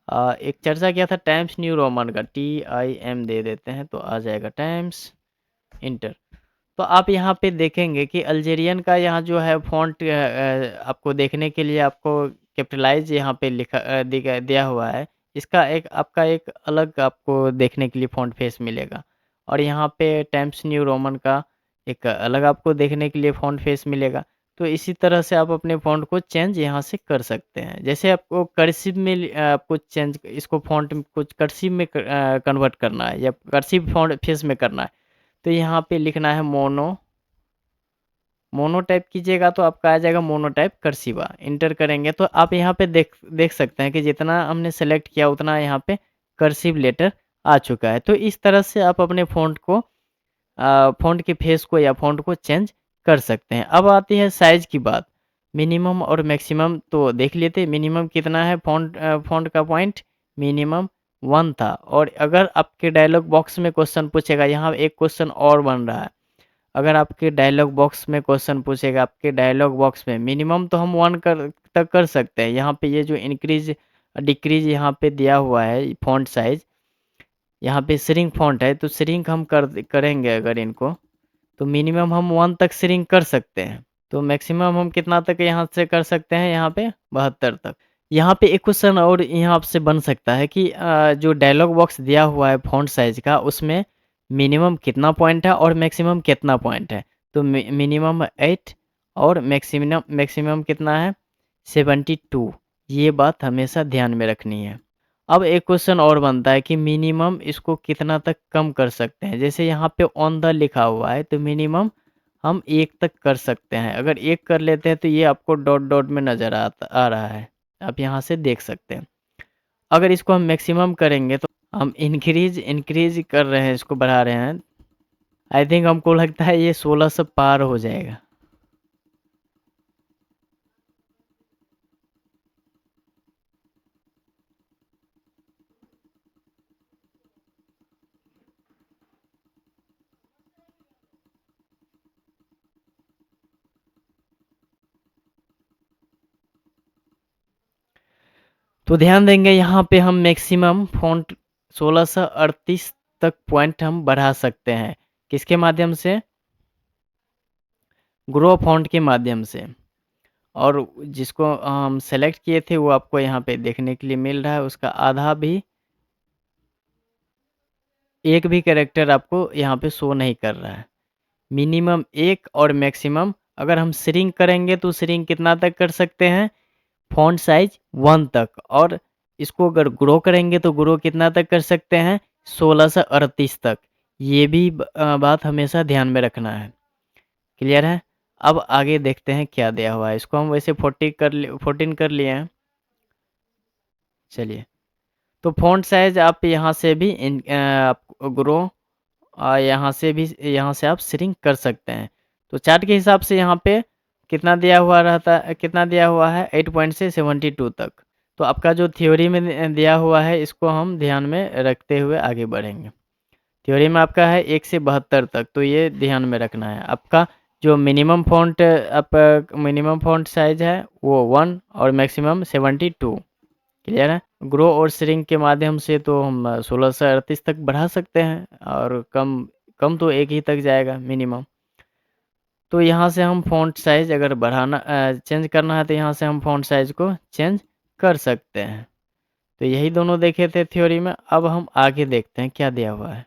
एक चर्चा किया था टाइम्स न्यू रोमन का, TIM दे देते हैं तो आ जाएगा टाइम्स, इंटर। तो आप यहाँ पे देखेंगे कि अल्जेरियन का यहाँ जो है फ़ॉन्ट आपको देखने के लिए आपको कैपिटलाइज़ यहाँ पे दिया हुआ है। इसका एक आपका एक अलग आपको देखने के लिए फ़ॉन्ट फेस मिलेगा, और यहाँ पे टाइम्स न्यू रोमन का एक अलग आपको देखने के लिए फ़ॉन्ट फेस मिलेगा। तो इसी तरह से आप अपने फ़ॉन्ट को चेंज यहाँ से कर सकते हैं। जैसे आपको कर्सिव में आपको चेंज इसको फ़ॉन्ट कुछ कर्सिव में कन्वर्ट करना है, या कर्सिव फ़ॉन्ट फेस में करना है, तो यहाँ पे लिखना है मोनो टाइप कीजिएगा तो आपका आ जाएगा मोनोटाइप कर्सिवा। इंटर करेंगे तो आप यहाँ पे देख सकते हैं कि जितना हमने सेलेक्ट किया उतना यहाँ पे कर्सिव लेटर आ चुका है। तो इस तरह से आप अपने फ़ॉन्ट के फेस को या फ़ॉन्ट को चेंज कर सकते हैं। अब आती है साइज़ की बात। मिनिमम और मैक्सिमम तो देख लेते हैं। मिनिमम कितना है फ़ॉन्ट का पॉइंट, मिनिमम 1 था। और अगर आपके डायलॉग बॉक्स में क्वेश्चन पूछेगा, यहाँ एक क्वेश्चन और बन रहा है। अगर आपके डायलॉग बॉक्स में क्वेश्चन पूछेगा, आपके डायलॉग बॉक्स में मिनिमम तो हम 1 तक कर सकते हैं। यहाँ पे ये जो इंक्रीज डिक्रीज यहाँ पे दिया हुआ है फ़ॉन्ट साइज़, यहाँ पे श्रिंक फ़ॉन्ट है, तो श्रिंक हम करेंगे अगर इनको, तो मिनिमम हम 1 तक श्रिंक कर सकते हैं। तो मैक्सिमम हम कितना तक यहाँ से कर सकते हैं, यहाँ पे 72 तक। यहाँ पे एक क्वेश्चन और यहाँ आपसे बन सकता है कि जो डायलॉग बॉक्स दिया हुआ है फ़ॉन्ट साइज़ का, उसमें मिनिमम कितना पॉइंट है और मैक्सिमम कितना पॉइंट है। तो मिनिमम 8 और मैक्सिमम मैक्सिमम कितना है, 72। ये बात हमेशा ध्यान में रखनी है। अब एक क्वेश्चन और बनता है कि मिनिमम इसको कितना तक कम कर सकते हैं। जैसे यहाँ पे ऑन द लिखा हुआ है, तो मिनिमम हम 1 तक कर सकते हैं। अगर 1 कर लेते हैं तो ये आपको डॉट डॉट में नज़र आ रहा है, आप यहाँ से देख सकते हैं। अगर इसको हम मैक्सिमम करेंगे तो हम इंक्रीज कर रहे हैं, इसको बढ़ा रहे हैं। आई थिंक हमको लगता है ये 16 से पार हो जाएगा। तो ध्यान देंगे यहाँ पे हम मैक्सिमम फ़ॉन्ट 16 से 38 तक पॉइंट हम बढ़ा सकते हैं। किसके माध्यम से? ग्रो फ़ॉन्ट के माध्यम से। और जिसको हम सेलेक्ट किए थे वो आपको यहाँ पे देखने के लिए मिल रहा है। उसका आधा भी, एक भी कैरेक्टर आपको यहाँ पे शो नहीं कर रहा है। मिनिमम 1 और मैक्सिमम, अगर हम श्रिंक करेंगे तो श्रिंक कितना तक कर सकते हैं, फ़ॉन्ट साइज़ 1 तक। और इसको अगर ग्रो करेंगे तो ग्रो कितना तक कर सकते हैं, 16 से 38 तक। ये भी बात हमेशा ध्यान में रखना है। क्लियर है? अब आगे देखते हैं क्या दिया हुआ है। इसको हम वैसे 14 कर लिए हैं। चलिए, तो फ़ॉन्ट साइज़ आप यहाँ से भी आप ग्रो, यहाँ से आप श्रिंक कर सकते हैं। तो चार्ट के हिसाब से यहाँ पे कितना दिया हुआ है, 8 पॉइंट से 72 तक। तो आपका जो थ्योरी में दिया हुआ है, इसको हम ध्यान में रखते हुए आगे बढ़ेंगे। थ्योरी में आपका है 1 से 72 तक, तो ये ध्यान में रखना है। आपका जो minimum font minimum font size है वो 1 और मैक्सिमम 72। क्लियर है? ग्रो और श्रिंक के माध्यम से तो हम 16 से 38 तक बढ़ा सकते हैं और कम कम तो 1 ही तक जाएगा मिनिमम। तो यहाँ से हम फ़ॉन्ट साइज़ अगर चेंज करना है तो यहाँ से हम फ़ॉन्ट साइज़ को चेंज कर सकते हैं। तो यही दोनों देखे थे थ्योरी में। अब हम आगे देखते हैं क्या दिया हुआ है।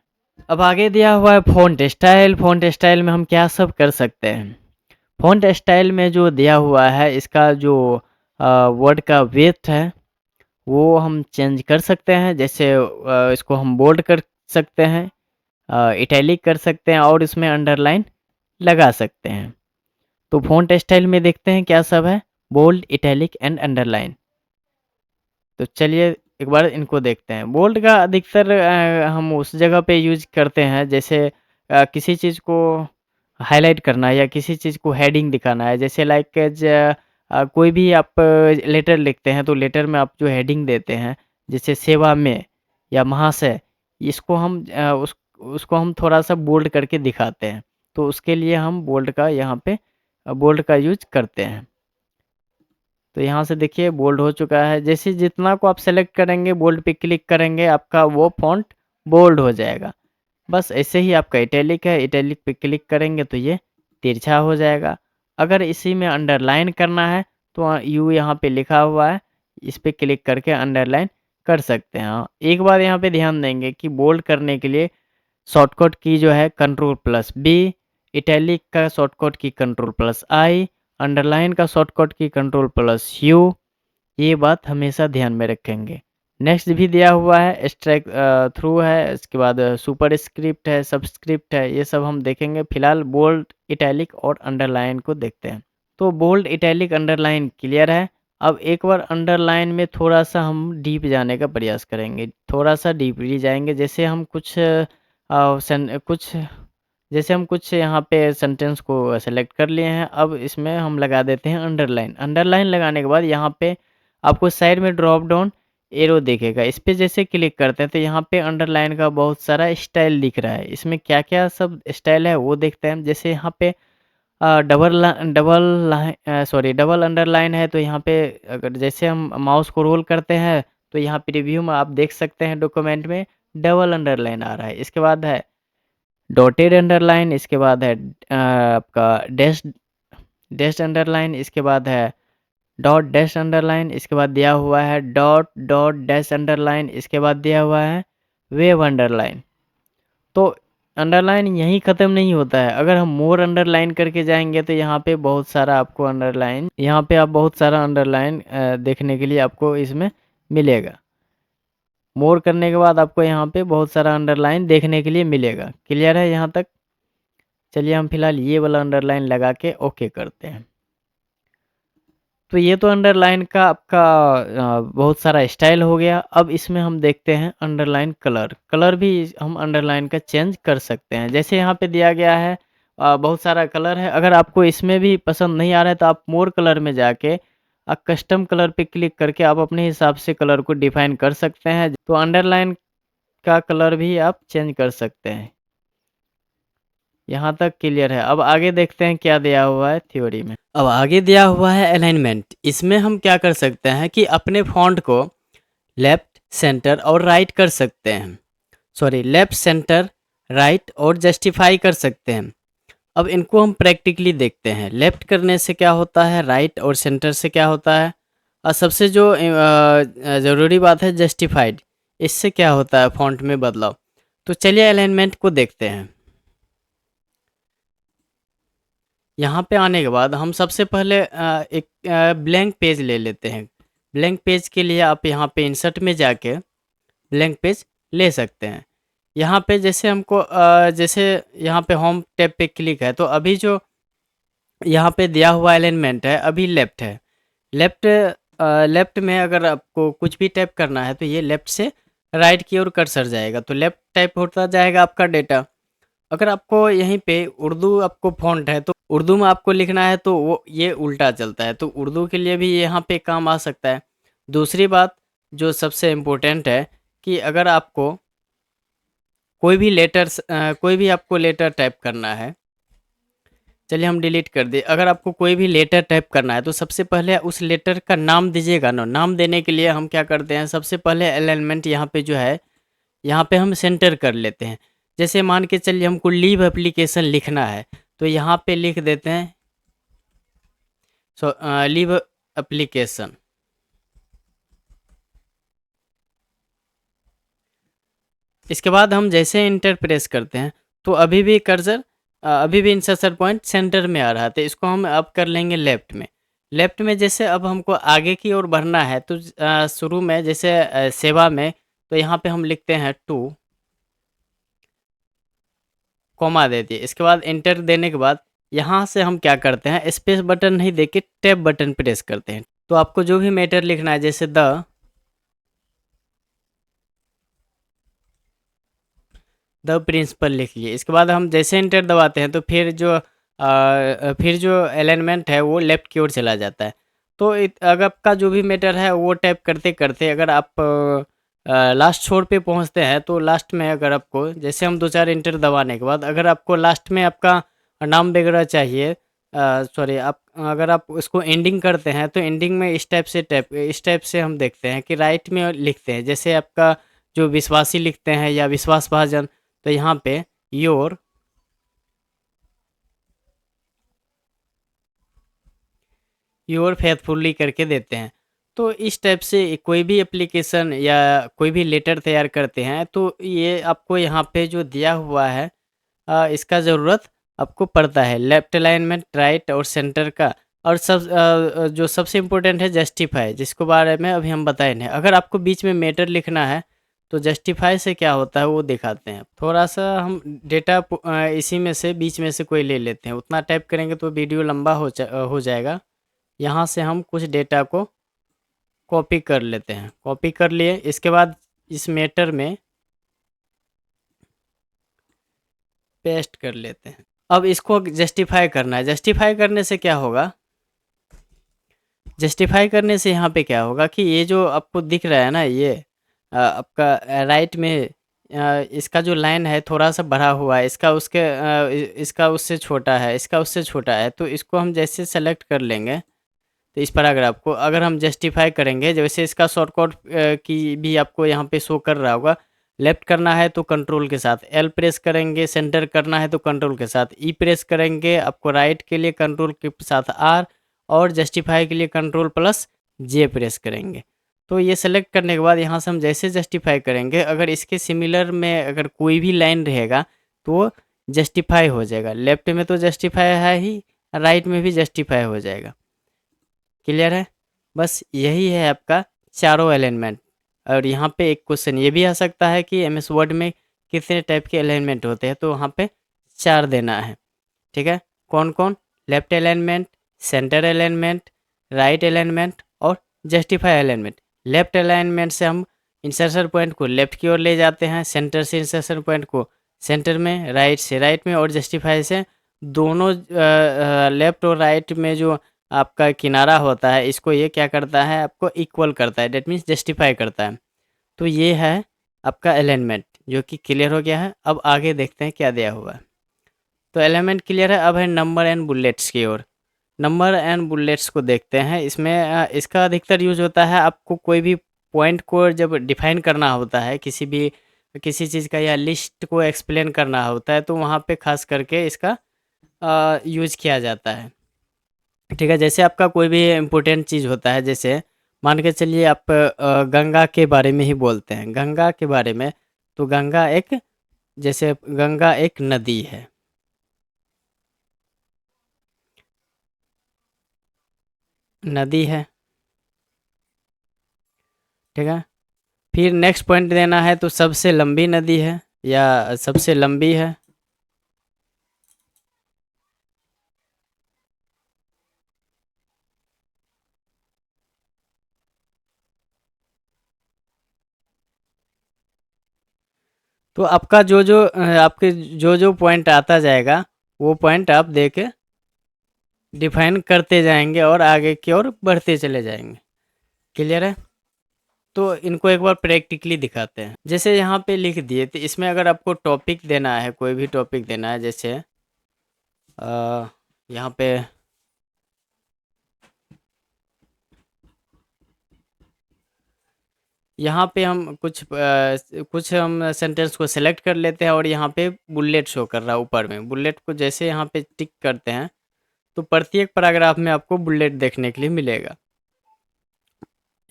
अब आगे दिया हुआ है फ़ॉन्ट स्टाइल में हम क्या सब कर सकते हैं। फ़ॉन्ट स्टाइल में जो दिया हुआ है इसका जो वर्ड का विड्थ है वो हम चेंज कर सकते हैं। जैसे इसको हम बोल्ड कर सकते हैं, इटैलिक कर सकते हैं और इसमें अंडरलाइन लगा सकते हैं। तो फ़ॉन्ट स्टाइल में देखते हैं क्या सब है, बोल्ड, इटैलिक एंड अंडरलाइन। तो चलिए एक बार इनको देखते हैं। बोल्ड का अधिकतर हम उस जगह पे यूज़ करते हैं जैसे किसी चीज़ को हाइलाइट करना है या किसी चीज़ को हेडिंग दिखाना है। जैसे लाइक कोई भी आप लेटर लिखते हैं तो लेटर में आप जो हेडिंग देते हैं जैसे सेवा में या महाशय, इसको हम उसको हम थोड़ा-सा बोल्ड करके दिखाते हैं। तो उसके लिए हम बोल्ड का यहाँ पे बोल्ड का यूज़ करते हैं। तो यहाँ से देखिए बोल्ड हो चुका है। जैसे जितना को आप सेलेक्ट करेंगे बोल्ड पे क्लिक करेंगे आपका वो फ़ॉन्ट बोल्ड हो जाएगा। बस ऐसे ही आपका इटैलिक है, इटैलिक पे क्लिक करेंगे तो ये तिरछा हो जाएगा। अगर इसी में अंडरलाइन करना है तो यू यहाँ पे लिखा हुआ है, इस पे क्लिक करके अंडरलाइन कर सकते हैं। हाँ, एक बात यहाँ पे ध्यान देंगे कि बोल्ड करने के लिए शॉर्टकट की जो है कंट्रोल+B, इटैलिक का शॉर्टकट की कंट्रोल+I, अंडरलाइन का शॉर्टकट की कंट्रोल+U, ये बात हमेशा ध्यान में रखेंगे। नेक्स्ट भी दिया हुआ है स्ट्राइक थ्रू है, इसके बाद सुपरस्क्रिप्ट है, सबस्क्रिप्ट है, ये सब हम देखेंगे। फिलहाल बोल्ड, इटैलिक और अंडरलाइन को देखते हैं। तो बोल्ड, इटैलिक, अंडरलाइन क्लियर है। अब एक बार अंडरलाइन में थोड़ा-सा हम डीप जाने का प्रयास करेंगे, थोड़ा-सा डीपली जाएँगे। जैसे हम कुछ यहाँ पे सेंटेंस को सेलेक्ट कर लिए हैं, अब इसमें हम लगा देते हैं अंडरलाइन। अंडरलाइन लगाने के बाद यहाँ पे आपको साइड में ड्रॉप डाउन एरो दिखेगा, इस पे जैसे क्लिक करते हैं तो यहाँ पे अंडरलाइन का बहुत सारा स्टाइल दिख रहा है। इसमें क्या-क्या सब स्टाइल है वो देखते हैं। जैसे यहाँ पे डबल अंडरलाइन है तो यहाँ पे अगर जैसे हम माउस को रोल करते हैं तो यहाँ प्रीव्यू में आप देख सकते हैं डॉक्यूमेंट में डबल अंडरलाइन आ रहा है। इसके बाद है डॉटेड अंडरलाइन, इसके बाद है आपका डैश अंडरलाइन, इसके बाद है डॉट डैश अंडरलाइन, इसके बाद दिया हुआ है डॉट डॉट डैश अंडरलाइन, इसके बाद दिया हुआ है वेव अंडरलाइन। तो अंडरलाइन यहीं ख़त्म नहीं होता है, अगर हम मोर अंडरलाइन करके जाएंगे तो यहाँ पे बहुत सारा आपको अंडरलाइन, यहाँ पे आप बहुत सारा अंडरलाइन देखने के लिए आपको इसमें मिलेगा। मोर करने के बाद आपको यहाँ पे बहुत सारा अंडरलाइन देखने के लिए मिलेगा। क्लियर है यहाँ तक? चलिए हम फिलहाल ये वाला अंडरलाइन लगा के ओके करते हैं। तो ये तो अंडरलाइन का आपका बहुत सारा स्टाइल हो गया। अब इसमें हम देखते हैं अंडरलाइन कलर। कलर भी हम अंडरलाइन का चेंज कर सकते हैं। जैसे यहाँ पे दिया गया है बहुत सारा कलर है। अगर आपको इसमें भी पसंद नहीं आ रहा है तो आप मोर कलर में जाके कस्टम कलर पे क्लिक करके आप अपने हिसाब से कलर को डिफाइन कर सकते हैं। तो अंडरलाइन का कलर भी आप चेंज कर सकते हैं। यहाँ तक क्लियर है। अब आगे देखते हैं क्या दिया हुआ है थ्योरी में। अब आगे दिया हुआ है अलाइनमेंट। इसमें हम क्या कर सकते हैं कि अपने फॉन्ट को लेफ्ट, सेंटर और राइट कर सकते हैं। लेफ्ट, सेंटर, राइट और जस्टिफाई कर सकते हैं। अब इनको हम प्रैक्टिकली देखते हैं। लेफ्ट करने से क्या होता है, राइट और सेंटर से क्या होता है, और सबसे जो ज़रूरी बात है जस्टिफाइड, इससे क्या होता है फॉन्ट में बदलाव। तो चलिए अलाइनमेंट को देखते हैं। यहाँ पे आने के बाद हम सबसे पहले एक ब्लैंक पेज ले लेते हैं। ब्लैंक पेज के लिए आप यहाँ पे इंसर्ट में जाके ब्लैंक पेज ले सकते हैं। यहाँ पे जैसे हमको जैसे यहाँ पे होम टैब पे क्लिक है तो अभी जो यहाँ पे दिया हुआ अलाइनमेंट है अभी लेफ्ट है। लेफ्ट में अगर आपको कुछ भी टाइप करना है तो ये लेफ्ट से राइट की ओर कर्सर जाएगा, तो लेफ्ट टाइप होता जाएगा आपका डेटा। अगर आपको यहीं पे उर्दू आपको फ़ॉन्ट है तो उर्दू में आपको लिखना है तो वो ये उल्टा चलता है, तो उर्दू के लिए भी यहाँ पे काम आ सकता है। दूसरी बात जो सबसे इम्पोर्टेंट है कि अगर आपको कोई भी आपको लेटर टाइप करना है चलिए हम डिलीट कर दिए। अगर आपको कोई भी लेटर टाइप करना है तो सबसे पहले उस लेटर का नाम दीजिएगा ना। नाम देने के लिए हम क्या करते हैं, सबसे पहले अलाइनमेंट यहाँ पे जो है, यहाँ पे हम सेंटर कर लेते हैं। जैसे मान के चलिए हमको लीव एप्लीकेशन लिखना है, तो यहाँ पे लिख देते हैं लीव एप्लीकेशन। इसके बाद हम जैसे इंटर प्रेस करते हैं तो अभी भी कर्सर अभी भी इंसर्शन पॉइंट सेंटर में आ रहा था। इसको हम अब कर लेंगे लेफ्ट में। लेफ्ट में जैसे अब हमको आगे की ओर बढ़ना है तो शुरू में जैसे सेवा में, तो यहाँ पे हम लिखते हैं 2 कॉमा दे दिए। इसके बाद इंटर देने के बाद यहाँ से हम क्या करते हैं, स्पेस बटन नहीं देके टैब बटन प्रेस करते हैं। तो आपको जो भी मैटर लिखना है जैसे द प्रिंसिपल लिख लिए। इसके बाद हम जैसे इंटर दबाते हैं तो फिर जो अलाइनमेंट है वो लेफ्ट की ओर चला जाता है। तो अगर आपका जो भी मैटर है वो टाइप करते करते अगर आप लास्ट छोर पे पहुंचते हैं तो लास्ट में अगर आपको जैसे हम 2-4 इंटर दबाने के बाद अगर आपको लास्ट में आपका नाम वगैरह चाहिए, सॉरी, आप अगर आप उसको एंडिंग करते हैं तो एंडिंग में इस टाइप से हम देखते हैं कि राइट में लिखते हैं। जैसे आपका जो विश्वासी लिखते हैं या विश्वास भाजन, तो यहाँ पे योर फेथफुली करके देते हैं। तो इस टाइप से कोई भी एप्लीकेशन या कोई भी लेटर तैयार करते हैं तो ये आपको यहाँ पे जो दिया हुआ है इसका ज़रूरत आपको पड़ता है, लेफ्ट अलाइनमेंट, राइट और सेंटर का। और जो सबसे इम्पोर्टेंट है जस्टिफाई, जिसको बारे में अभी हम बताए नहीं। अगर आपको बीच में मैटर लिखना है तो जस्टिफाई से क्या होता है वो दिखाते हैं। थोड़ा सा हम डेटा इसी में से बीच में से कोई ले लेते हैं। उतना टाइप करेंगे तो वीडियो लंबा हो जाएगा। यहाँ से हम कुछ डेटा को कॉपी कर लेते हैं। कॉपी कर लिए, इसके बाद इस मैटर में पेस्ट कर लेते हैं। अब इसको जस्टिफाई करना है। जस्टिफाई करने से क्या होगा, जस्टिफाई करने से यहाँ पे क्या होगा कि ये जो आपको दिख रहा है ना, ये आपका राइट में इसका जो लाइन है थोड़ा सा बढ़ा हुआ है, इसका उससे छोटा है, इसका उससे छोटा है। तो इसको हम जैसे सेलेक्ट कर लेंगे तो इस पैराग्राफ को अगर हम जस्टिफाई करेंगे, जैसे इसका शॉर्टकट की भी आपको यहाँ पे शो कर रहा होगा। लेफ्ट करना है तो कंट्रोल के साथ एल प्रेस करेंगे, सेंटर करना है तो कंट्रोल के साथ ई प्रेस करेंगे, आपको राइट के लिए कंट्रोल के साथ आर, और जस्टिफाई के लिए कंट्रोल प्लस जे प्रेस करेंगे। तो ये सेलेक्ट करने के बाद यहाँ से हम जैसे जस्टिफाई करेंगे, अगर इसके सिमिलर में अगर कोई भी लाइन रहेगा तो जस्टिफाई हो जाएगा। लेफ्ट में तो जस्टिफाई है ही, राइट में भी जस्टिफाई हो जाएगा। क्लियर है? बस यही है आपका चारों अलाइनमेंट। और यहाँ पे एक क्वेश्चन ये भी आ सकता है कि एमएस वर्ड में कितने टाइप के अलाइनमेंट होते हैं, तो वहाँ पे 4 देना है। ठीक है, कौन कौन? Left alignment, centre alignment, right alignment और जस्टिफाई अलाइनमेंट। लेफ्ट अलाइनमेंट से हम इंसर्शन पॉइंट को लेफ्ट की ओर ले जाते हैं, सेंटर से इंसर्शन पॉइंट को सेंटर में, राइट से राइट में, और जस्टिफाई से दोनों लेफ्ट और राइट में जो आपका किनारा होता है इसको ये क्या करता है, आपको इक्वल करता है, डेट मीन्स जस्टिफाई करता है। तो ये है आपका अलाइनमेंट जो कि क्लियर हो गया है। अब आगे देखते हैं क्या दिया हुआ है। तो अलाइनमेंट क्लियर है। अब है नंबर एंड बुलेट्स की ओर। नंबर एंड बुलेट्स को देखते हैं। इसमें इसका अधिकतर यूज होता है आपको कोई भी पॉइंट को जब डिफाइन करना होता है, किसी चीज़ का या लिस्ट को एक्सप्लेन करना होता है, तो वहाँ पे खास करके इसका यूज किया जाता है। ठीक है, जैसे आपका कोई भी इम्पोर्टेंट चीज़ होता है, जैसे मान के चलिए आप गंगा के बारे में ही बोलते हैं, गंगा के बारे में। तो गंगा एक नदी है। नदी है, ठीक है। फिर नेक्स्ट पॉइंट देना है तो सबसे लंबी नदी है या सबसे लंबी है। तो आपका आपके जो पॉइंट आता जाएगा वो पॉइंट आप दे के डिफाइन करते जाएंगे और आगे की ओर बढ़ते चले जाएंगे। क्लियर है? तो इनको एक बार प्रैक्टिकली दिखाते हैं। जैसे यहाँ पे लिख दिए, तो इसमें अगर आपको टॉपिक देना है, कोई भी टॉपिक देना है, जैसे यहाँ पे हम कुछ हम सेंटेंस को सिलेक्ट कर लेते हैं और यहाँ पे बुलेट शो कर रहा है ऊपर में। बुलेट को जैसे यहाँ पे टिक करते हैं तो प्रत्येक पैराग्राफ में आपको बुलेट देखने के लिए मिलेगा।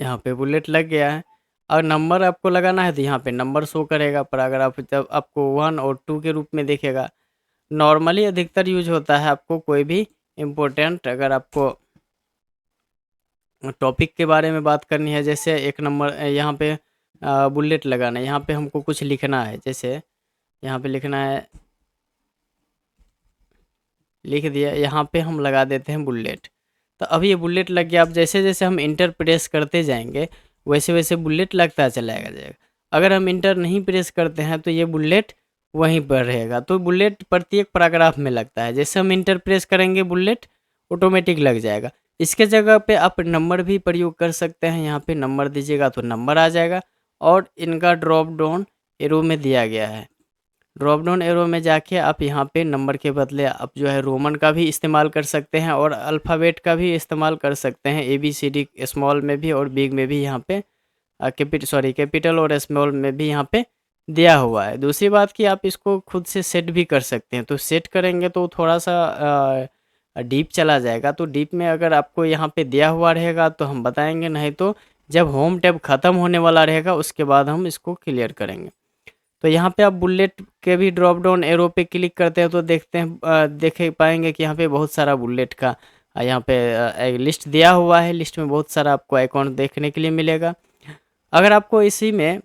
यहाँ पे बुलेट लग गया है। और नंबर आपको लगाना है तो यहाँ पे नंबर शो करेगा पैराग्राफ, जब आपको 1 और 2 के रूप में दिखेगा। नॉर्मली अधिकतर यूज होता है आपको कोई भी इम्पोर्टेंट, अगर आपको टॉपिक के बारे में बात करनी है, जैसे एक नंबर यहाँ पे बुलेट लगाना है, यहाँ पे हमको कुछ लिखना है, जैसे यहाँ पे लिखना है, लिख दिया, यहाँ पे हम लगा देते हैं बुलेट। तो अब ये बुलेट लग गया। अब जैसे जैसे हम इंटर प्रेस करते जाएंगे वैसे वैसे बुलेट लगता चला जाएगा। अगर हम इंटर नहीं प्रेस करते हैं तो ये बुलेट वहीं पर रहेगा। तो बुलेट प्रत्येक पैराग्राफ में लगता है। जैसे हम इंटर प्रेस करेंगे बुलेट ऑटोमेटिक लग जाएगा। इसके जगह पे आप नंबर भी प्रयोग कर सकते हैं। यहाँ पे नंबर दीजिएगा तो नंबर आ जाएगा। और इनका ड्रॉप डाउन एरो में दिया गया है। ड्रॉप डाउन एरो में जाके आप यहाँ पे नंबर के बदले आप जो है रोमन का भी इस्तेमाल कर सकते हैं और अल्फ़ाबेट का भी इस्तेमाल कर सकते हैं। ABCD स्मॉल में भी और बिग में भी यहाँ पे कैपिटल और स्मॉल में भी यहाँ पे दिया हुआ है। दूसरी बात कि आप इसको खुद से सेट भी कर सकते हैं। तो सेट करेंगे तो थोड़ा सा डीप चला जाएगा। तो डीप में अगर आपको यहाँ पे दिया हुआ रहेगा तो हम बताएंगे, नहीं तो जब होम टैब ख़त्म होने वाला रहेगा उसके बाद हम इसको क्लियर करेंगे। तो यहाँ पे आप बुलेट के भी ड्रॉप डाउन एरो पे क्लिक करते हैं तो देखते हैं देख पाएंगे कि यहाँ पे बहुत सारा बुलेट का यहाँ पे एक लिस्ट दिया हुआ है। लिस्ट में बहुत सारा आपको आइकॉन देखने के लिए मिलेगा। अगर आपको इसी में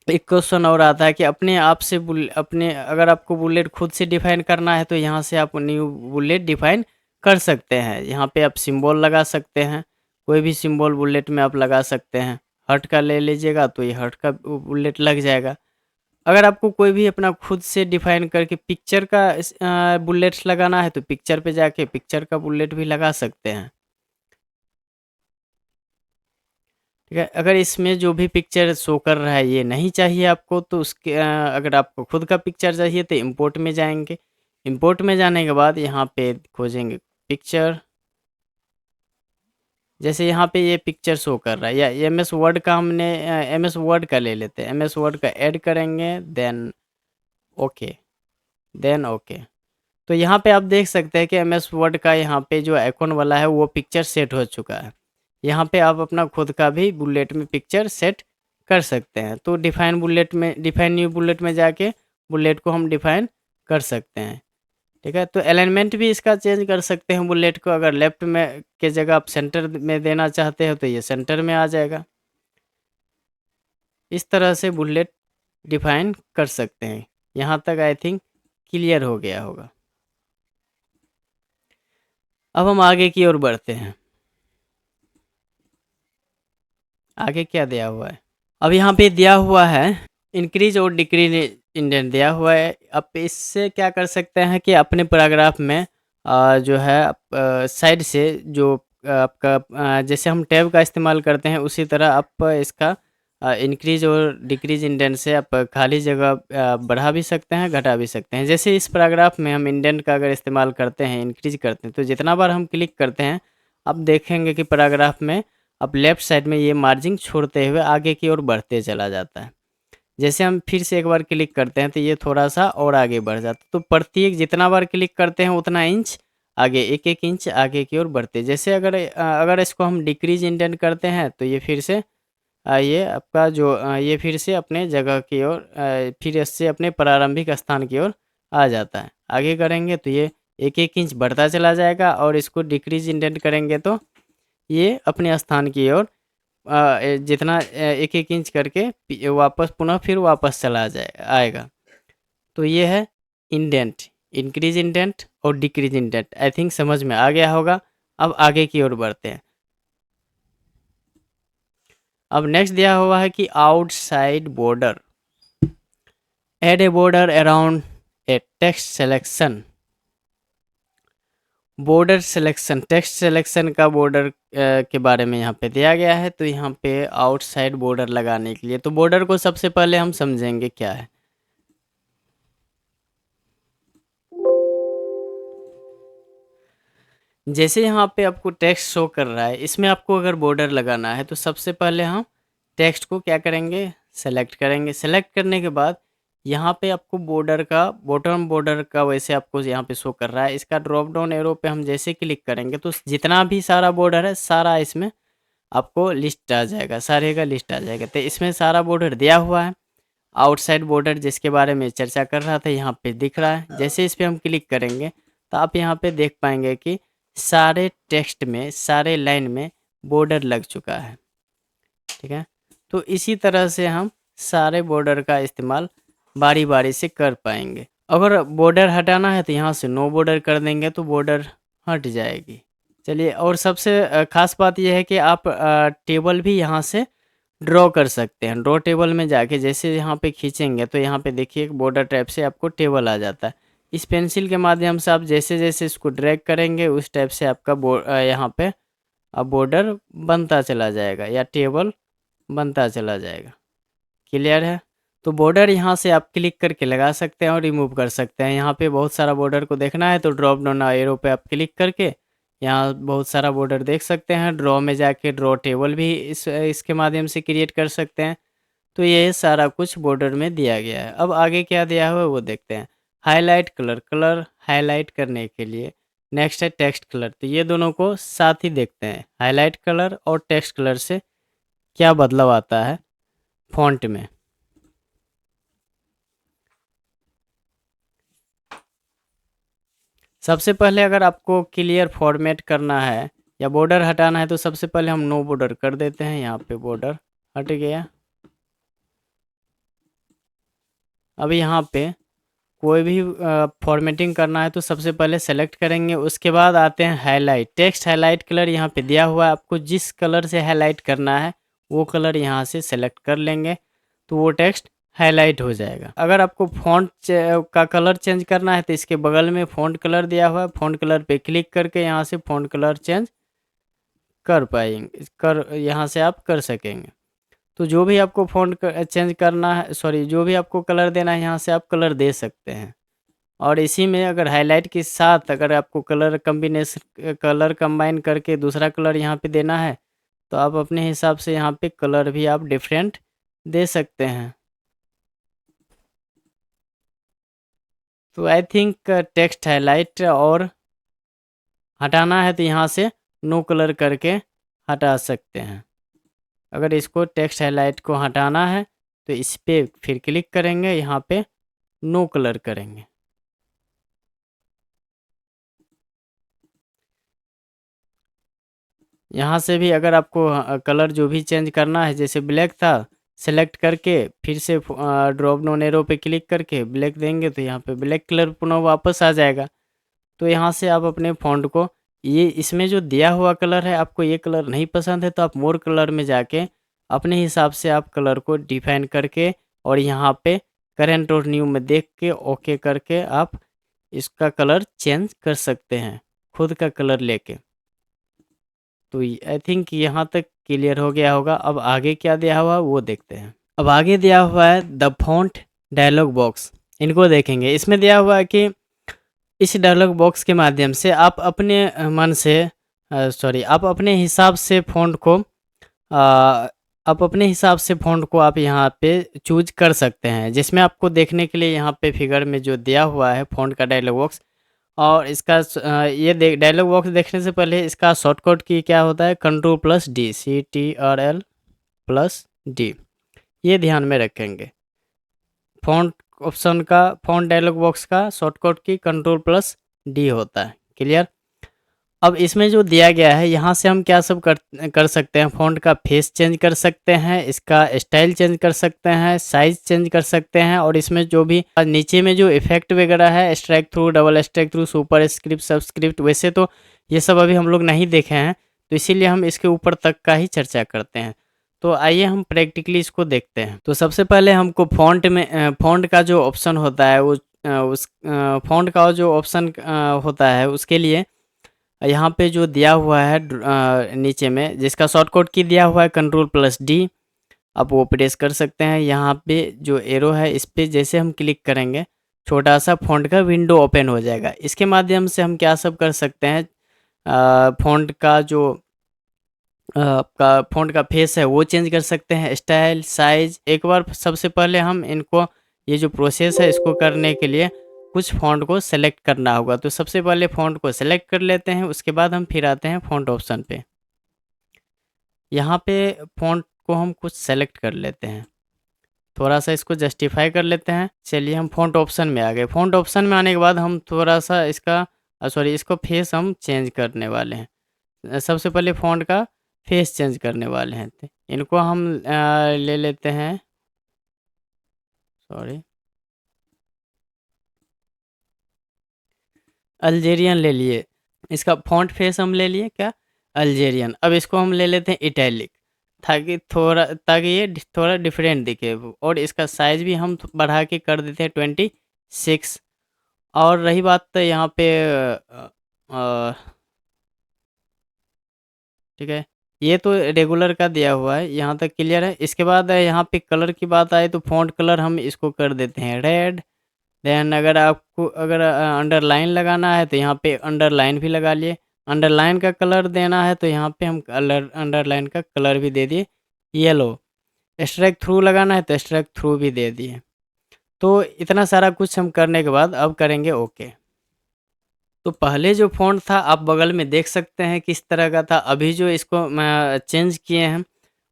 एक क्वेश्चन और आता है कि अपने आप से अपने अगर आपको बुलेट खुद से डिफाइन करना है तो यहाँ से आप न्यू बुलेट डिफाइन कर सकते हैं। यहाँ पे आप सिंबल लगा सकते हैं, कोई भी सिंबल बुलेट में आप लगा सकते हैं। हर्ट का ले लीजिएगा तो ये हर्ट का बुलेट लग जाएगा। अगर आपको कोई भी अपना खुद से डिफाइन करके पिक्चर का बुलेट्स लगाना है तो पिक्चर पे जाके पिक्चर का बुलेट भी लगा सकते हैं। ठीक है। अगर इसमें जो भी पिक्चर शो कर रहा है ये नहीं चाहिए आपको तो उसके अगर आपको खुद का पिक्चर चाहिए तो इंपोर्ट में जाएंगे। इंपोर्ट में जाने के बाद यहाँ पे खोजेंगे पिक्चर। जैसे यहाँ पे ये पिक्चर शो कर रहा है, या MS वर्ड का हमने MS वर्ड का ले लेते हैं। MS वर्ड का ऐड करेंगे, देन ओके, देन ओके। तो यहाँ पे आप देख सकते हैं कि MS वर्ड का यहाँ पे जो आइकॉन वाला है वो पिक्चर सेट हो चुका है। यहाँ पे आप अपना खुद का भी बुलेट में पिक्चर सेट कर सकते हैं। तो डिफाइन न्यू बुलेट में जाके बुलेट को हम डिफाइन कर सकते हैं। ठीक है। तो अलाइनमेंट भी इसका चेंज कर सकते हैं बुलेट को। अगर लेफ्ट में के जगह आप सेंटर में देना चाहते हो तो ये सेंटर में आ जाएगा। इस तरह से बुलेट डिफाइन कर सकते हैं। यहाँ तक आई थिंक क्लियर हो गया होगा। अब हम आगे की ओर बढ़ते हैं। आगे क्या दिया हुआ है? अब यहाँ पे दिया हुआ है इंक्रीज और डिक्रीज इंडेंट दिया हुआ है। अब इससे क्या कर सकते हैं कि अपने पैराग्राफ में जो है साइड से जो आपका जैसे हम टैब का इस्तेमाल करते हैं उसी तरह आप इसका इंक्रीज और डिक्रीज इंडेंट से आप खाली जगह बढ़ा भी सकते हैं, घटा भी सकते हैं। जैसे इस पैराग्राफ में हम इंडेंट का अगर इस्तेमाल करते हैं, इंक्रीज करते हैं, तो जितना बार हम क्लिक करते हैं आप देखेंगे कि पैराग्राफ में अब लेफ्ट साइड में ये मार्जिन छोड़ते हुए आगे की ओर बढ़ते चला जाता है। जैसे हम फिर से एक बार क्लिक करते हैं तो ये थोड़ा सा और आगे बढ़ जाता है। तो प्रत्येक जितना बार क्लिक करते हैं उतना इंच आगे, एक एक इंच आगे की ओर बढ़ते। जैसे अगर इसको हम डिक्रीज इंडेंट करते हैं तो ये फिर से ये आपका जो ये फिर से अपने जगह की ओर फिर इससे अपने प्रारंभिक स्थान की ओर आ जाता है। आगे करेंगे तो ये एक एक इंच बढ़ता चला जाएगा और इसको डिक्रीज इंडेंट करेंगे तो ये अपने स्थान की ओर जितना एक एक इंच करके वापस पुनः फिर वापस चला आएगा। तो ये है इंडेंट, इंक्रीज इंडेंट और डिक्रीज इंडेंट। आई थिंक समझ में आ गया होगा। अब आगे की ओर बढ़ते हैं। अब नेक्स्ट दिया हुआ है कि outside border, add a border around a text selection. Border selection, text selection का बॉर्डर के बारे में यहाँ पे दिया गया है। तो यहाँ पे आउटसाइड बॉर्डर लगाने के लिए तो बॉर्डर को सबसे पहले हम समझेंगे क्या है। जैसे यहाँ पे आपको टेक्स्ट शो कर रहा है, इसमें आपको अगर बॉर्डर लगाना है तो सबसे पहले हम टेक्स्ट को क्या करेंगे, सेलेक्ट करेंगे। सेलेक्ट करने के बाद यहाँ पे आपको बॉर्डर का, बॉटम बॉर्डर का वैसे आपको यहाँ पे शो कर रहा है। इसका ड्रॉप डाउन एरो पे हम जैसे क्लिक करेंगे तो जितना भी सारा बॉर्डर है सारा इसमें आपको लिस्ट आ जाएगा, सारे का लिस्ट आ जाएगा। तो इसमें सारा बॉर्डर दिया हुआ है। आउटसाइड बॉर्डर जिसके बारे में चर्चा कर रहा था यहाँ पे दिख रहा है। जैसे इस पे हम क्लिक करेंगे तो आप यहाँ पे देख पाएंगे कि सारे टेक्स्ट में, सारे लाइन में बॉर्डर लग चुका है। ठीक है, तो इसी तरह से हम सारे बॉर्डर का इस्तेमाल बारी बारी से कर पाएंगे। अगर बॉर्डर हटाना है तो यहाँ से नो बॉर्डर कर देंगे तो बॉर्डर हट जाएगी। चलिए, और सबसे खास बात यह है कि आप टेबल भी यहाँ से ड्रॉ कर सकते हैं। ड्रॉ टेबल में जाके जैसे यहाँ पे खींचेंगे तो यहाँ पे देखिए बॉर्डर टाइप से आपको टेबल आ जाता है। इस पेंसिल के माध्यम से आप जैसे जैसे इसको ड्रैग करेंगे उस टाइप से आपका यहाँ पे अब बॉर्डर बनता चला जाएगा या टेबल बनता चला जाएगा। क्लियर है? तो बॉर्डर यहाँ से आप क्लिक करके लगा सकते हैं और रिमूव कर सकते हैं। यहाँ पे बहुत सारा बॉर्डर को देखना है तो ड्रॉप डाउन एरो पे आप क्लिक करके यहाँ बहुत सारा बॉर्डर देख सकते हैं। ड्रॉ में जाके ड्रॉ टेबल भी इसके माध्यम से क्रिएट कर सकते हैं। तो ये सारा कुछ बॉर्डर में दिया गया है। अब आगे क्या दिया हुआ है वो देखते हैं। हाईलाइट कलर, कलर हाईलाइट करने के लिए। नेक्स्ट है टेक्स्ट कलर, तो ये दोनों को साथ ही देखते हैं। हाईलाइट कलर और टेक्स्ट कलर से क्या बदलाव आता है फॉन्ट में। सबसे पहले अगर आपको क्लियर फॉर्मेट करना है या बॉर्डर हटाना है तो सबसे पहले हम नो बॉर्डर कर देते हैं। यहाँ पे बॉर्डर हट गया। अब यहाँ पे कोई भी फॉर्मेटिंग करना है तो सबसे पहले सेलेक्ट करेंगे, उसके बाद आते हैं हाईलाइट। टेक्स्ट हाईलाइट कलर यहाँ पे दिया हुआ है, आपको जिस कलर से हाईलाइट करना है वो कलर यहाँ से सेलेक्ट कर लेंगे तो वो टेक्स्ट हाईलाइट हो जाएगा। अगर आपको फ़ॉन्ट का कलर चेंज करना है तो इसके बगल में फ़ॉन्ट कलर दिया हुआ है, फ़ॉन्ट कलर पे क्लिक करके यहाँ से फ़ॉन्ट कलर चेंज कर पाएंगे, यहाँ से आप कर सकेंगे। तो जो भी आपको फ़ॉन्ट चेंज करना है, सॉरी, जो भी आपको कलर देना है यहाँ से आप कलर दे सकते हैं। और इसी में अगर हाईलाइट के साथ अगर आपको कलर कंबाइन करके दूसरा कलर यहाँ पे देना है तो आप अपने हिसाब से यहाँ पे कलर भी आप डिफरेंट दे सकते हैं। तो आई थिंक टेक्स्ट हाईलाइट और हटाना है तो यहाँ से नो कलर करके हटा सकते हैं। अगर इसको टेक्स्ट हाईलाइट को हटाना है तो इस पर फिर क्लिक करेंगे, यहाँ पे नो कलर करेंगे। यहाँ से भी अगर आपको कलर जो भी चेंज करना है, जैसे ब्लैक था, सेलेक्ट करके फिर से ड्रॉप डाउन एरो पे क्लिक करके ब्लैक देंगे तो यहाँ पे ब्लैक कलर पुनः वापस आ जाएगा। तो यहाँ से आप अपने फ़ॉन्ट को, ये इसमें जो दिया हुआ कलर है आपको ये कलर नहीं पसंद है तो आप मोर कलर में जाके अपने हिसाब से आप कलर को डिफाइन करके और यहाँ पे करेंट और न्यू में देख के ओके करके आप इसका कलर चेंज कर सकते हैं खुद का कलर लेके। तो आई थिंक यहाँ तक क्लियर हो गया होगा। अब आगे क्या दिया हुआ है वो देखते हैं। अब आगे दिया हुआ है द फॉन्ट डायलॉग बॉक्स, इनको देखेंगे। इसमें दिया हुआ है कि इस डायलॉग बॉक्स के माध्यम से आप अपने मन से आप अपने हिसाब से फ़ॉन्ट को आप यहाँ पे चूज कर सकते हैं। जिसमें आपको देखने के लिए यहाँ पे फिगर में जो दिया हुआ है फ़ॉन्ट का डायलॉग बॉक्स, और इसका ये डायलॉग बॉक्स देखने से पहले इसका शॉर्टकट की क्या होता है, Ctrl+D, CTRL+D, ये ध्यान में रखेंगे। फ़ॉन्ट ऑप्शन का, फ़ॉन्ट डायलॉग बॉक्स का शॉर्टकट की Ctrl+D होता है। क्लियर? अब इसमें जो दिया गया है यहाँ से हम क्या सब कर सकते हैं। फ़ॉन्ट का फेस चेंज कर सकते हैं, इसका स्टाइल चेंज कर सकते हैं, साइज़ चेंज कर सकते हैं, और इसमें जो भी नीचे में जो इफेक्ट वगैरह है, strike through, double strike through, super script, subscript, वैसे तो ये सब अभी हम लोग नहीं देखे हैं तो इसीलिए हम इसके ऊपर तक का ही चर्चा करते हैं। तो आइए हम प्रैक्टिकली इसको देखते हैं। तो सबसे पहले हमको फ़ॉन्ट का जो ऑप्शन होता है उस फ़ॉन्ट का जो ऑप्शन होता है उसके लिए यहाँ पे जो दिया हुआ है नीचे में, जिसका शॉर्टकट की दिया हुआ है Ctrl+D, आप वो प्रेस कर सकते हैं। यहाँ पे जो एरो है इस पे जैसे हम क्लिक करेंगे छोटा सा फ़ॉन्ट का विंडो ओपन हो जाएगा। इसके माध्यम से हम क्या सब कर सकते हैं, फ़ॉन्ट का जो आपका फ़ॉन्ट का फेस है वो चेंज कर सकते हैं, स्टाइल, साइज़। एक बार सबसे पहले हम इनको ये जो प्रोसेस है इसको करने के लिए कुछ फ़ॉन्ट को सेलेक्ट करना होगा। तो सबसे पहले फ़ॉन्ट को सेलेक्ट कर लेते हैं, उसके बाद हम फिर आते हैं फ़ॉन्ट ऑप्शन पे। यहाँ पे फ़ॉन्ट को हम कुछ सेलेक्ट कर लेते हैं, थोड़ा-सा इसको जस्टिफ़ाई कर लेते हैं। चलिए हम फ़ॉन्ट ऑप्शन में आ गए। फ़ॉन्ट ऑप्शन में आने के बाद हम थोड़ा-सा इसका सॉरी इसको फेस हम चेंज करने वाले हैं। सबसे पहले फ़ॉन्ट का फेस चेंज करने वाले हैं। तो इनको हम ले लेते हैं, सॉरी, अल्जेरियन ले लिए। इसका फ़ॉन्ट फेस हम ले लिए क्या, अल्जेरियन। अब इसको हम ले लेते हैं इटैलिक, ताकि ये थोड़ा डिफरेंट दिखे। और इसका साइज़ भी हम बढ़ा के कर देते हैं 26। और रही बात तो यहाँ पे अ, ठीक है, ये तो रेगुलर का दिया हुआ है, यहाँ तक क्लियर है। इसके बाद यहाँ पे कलर की बात आए तो फ़ॉन्ट कलर हम इसको कर देते हैं रेड। देन अगर आपको अगर अंडरलाइन लगाना है तो यहाँ पे अंडरलाइन भी लगा लिए। अंडरलाइन का कलर देना है तो यहाँ पे हम कलर अंडरलाइन का कलर भी दे दिए येलो। स्ट्राइक थ्रू लगाना है तो स्ट्राइक थ्रू भी दे दिए। तो इतना सारा कुछ हम करने के बाद अब करेंगे ओके। तो पहले जो फ़ॉन्ट था आप बगल में देख सकते हैं किस तरह का था। अभी जो इसको चेंज किए हैं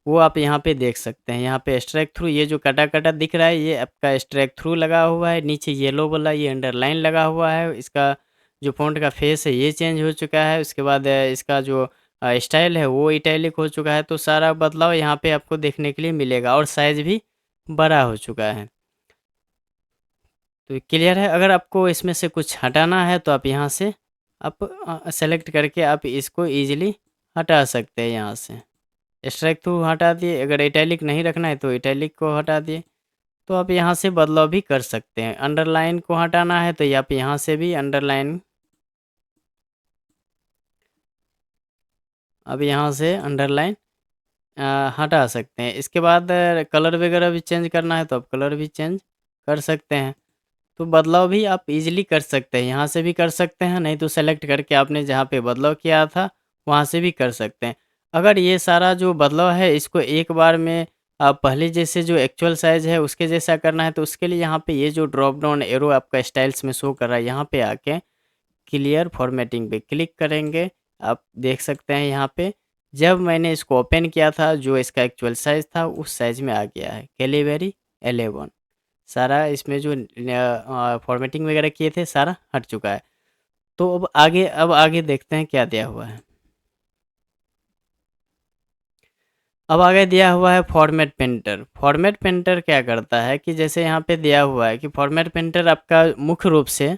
वो आप यहाँ पे देख सकते हैं। यहाँ पे स्ट्राइक थ्रू ये जो कटा-कटा दिख रहा है ये आपका स्ट्राइक थ्रू लगा हुआ है। नीचे येलो वाला ये अंडरलाइन लगा हुआ है। इसका जो फ़ॉन्ट का फेस है ये चेंज हो चुका है। उसके बाद इसका जो स्टाइल है वो इटैलिक हो चुका है। तो सारा बदलाव यहाँ पे आपको देखने के लिए मिलेगा और साइज़ भी बड़ा हो चुका है। तो क्लियर है। अगर आपको इसमें से कुछ हटाना है तो आप यहाँ से आप सेलेक्ट करके आप इसको ईज़िली हटा सकते हैं यहाँ से। स्ट्राइक थ्रू हटा दिए, अगर इटैलिक नहीं रखना है तो इटैलिक को हटा दिए। तो आप यहाँ से बदलाव भी कर सकते हैं। अंडरलाइन को हटाना है तो आप यहाँ से भी अंडरलाइन, अब यहाँ से अंडरलाइन हटा सकते हैं। इसके बाद कलर वगैरह भी चेंज करना है तो आप कलर भी चेंज कर सकते हैं। तो बदलाव भी आप इजीली कर सकते हैं, यहाँ से भी कर सकते हैं, नहीं तो सेलेक्ट करके आपने जहाँ पे बदलाव किया था वहाँ से भी कर सकते हैं। अगर ये सारा जो बदलाव है इसको एक बार में पहले जैसे जो एक्चुअल साइज़ है उसके जैसा करना है तो उसके लिए यहाँ पे ये जो ड्रॉप डाउन एरो आपका स्टाइल्स में शो कर रहा है यहाँ पे आके क्लियर फॉर्मेटिंग पे क्लिक करेंगे। आप देख सकते हैं यहाँ पे जब मैंने इसको ओपन किया था जो इसका एक्चुअल साइज़ था उस साइज़ में आ गया है कैलिबरी 11। सारा इसमें जो फॉर्मेटिंग वगैरह किए थे सारा हट चुका है। तो अब आगे देखते हैं क्या दिया हुआ है। अब आगे दिया हुआ है फॉर्मेट पेंटर। फॉर्मेट पेंटर क्या करता है कि जैसे यहाँ पे दिया हुआ है कि फॉर्मेट पेंटर आपका मुख्य रूप से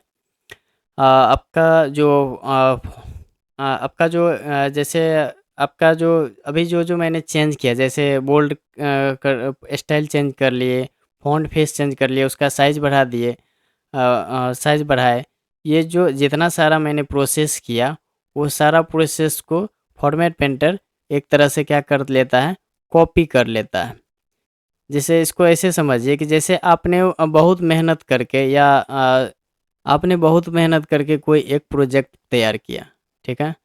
आपका जो आपका जो जैसे आपका जो अभी जो मैंने चेंज किया जैसे बोल्ड कर स्टाइल चेंज कर लिए, फ़ॉन्ट फेस चेंज कर लिए, उसका साइज़ बढ़ा दिए, साइज़ बढ़ाए। ये जो जितना सारा मैंने प्रोसेस किया वो सारा प्रोसेस को फॉर्मेट पेंटर एक तरह से क्या कर लेता है, कॉपी कर लेता है। जैसे इसको ऐसे समझिए कि जैसे आपने बहुत मेहनत करके या आपने बहुत मेहनत करके कोई एक प्रोजेक्ट तैयार किया, ठीक है?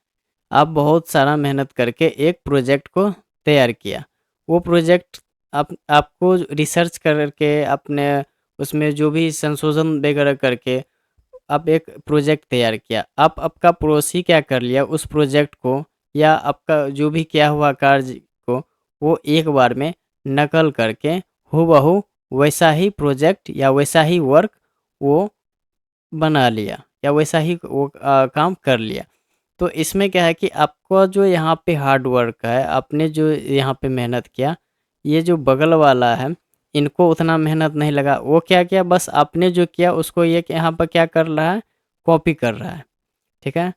आप बहुत सारा मेहनत करके एक प्रोजेक्ट को तैयार किया। वो प्रोजेक्ट आपको रिसर्च करके आपने उसमें जो भी संशोधन वगैरह करके आप एक प्रोजेक्ट तैयार किया। आप आपका पड़ोसी क्या कर लिया उस प्रोजेक्ट को या आपका जो भी किया हुआ कार्य को वो एक बार में नकल करके हूबहू वैसा ही प्रोजेक्ट या वैसा ही वर्क वो बना लिया या वैसा ही वो काम कर लिया। तो इसमें क्या है कि आपका जो यहाँ पे हार्ड वर्क है, आपने जो यहाँ पे मेहनत किया, ये जो बगल वाला है, इनको उतना मेहनत नहीं लगा। वो क्या किया बस आपने जो किया उसको ये यहाँ पर क्या कर रहा है, कॉपी कर रहा है, ठीक है?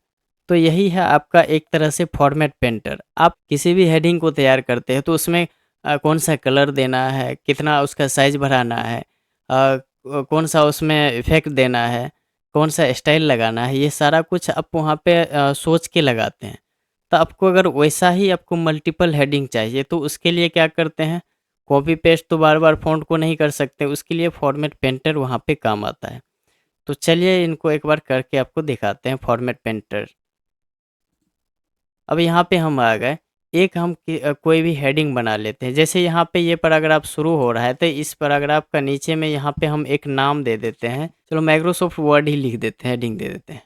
तो यही है आपका एक तरह से फॉर्मेट पेंटर। आप किसी भी हेडिंग को तैयार करते हैं तो उसमें कौन सा कलर देना है, कितना उसका साइज़ बढ़ाना है, कौन सा उसमें इफ़ेक्ट देना है, कौन सा स्टाइल लगाना है, ये सारा कुछ आप वहाँ पे सोच के लगाते हैं। तो आपको अगर वैसा ही आपको मल्टीपल हेडिंग चाहिए तो उसके लिए क्या करते हैं, कॉपी पेस्ट तो बार-बार फ़ॉन्ट को नहीं कर सकते, उसके लिए फॉर्मेट पेंटर वहाँ पे काम आता है। तो चलिए इनको एक बार करके आपको दिखाते हैं फॉर्मेट पेंटर। अब यहाँ पे हम आ गए, एक हम कोई भी हेडिंग बना लेते हैं। जैसे यहाँ पे ये पैराग्राफ शुरू हो रहा है तो इस पैराग्राफ का नीचे में यहाँ पे हम एक नाम दे देते हैं। चलो माइक्रोसॉफ्ट वर्ड ही लिख देते हैं, हेडिंग दे देते हैं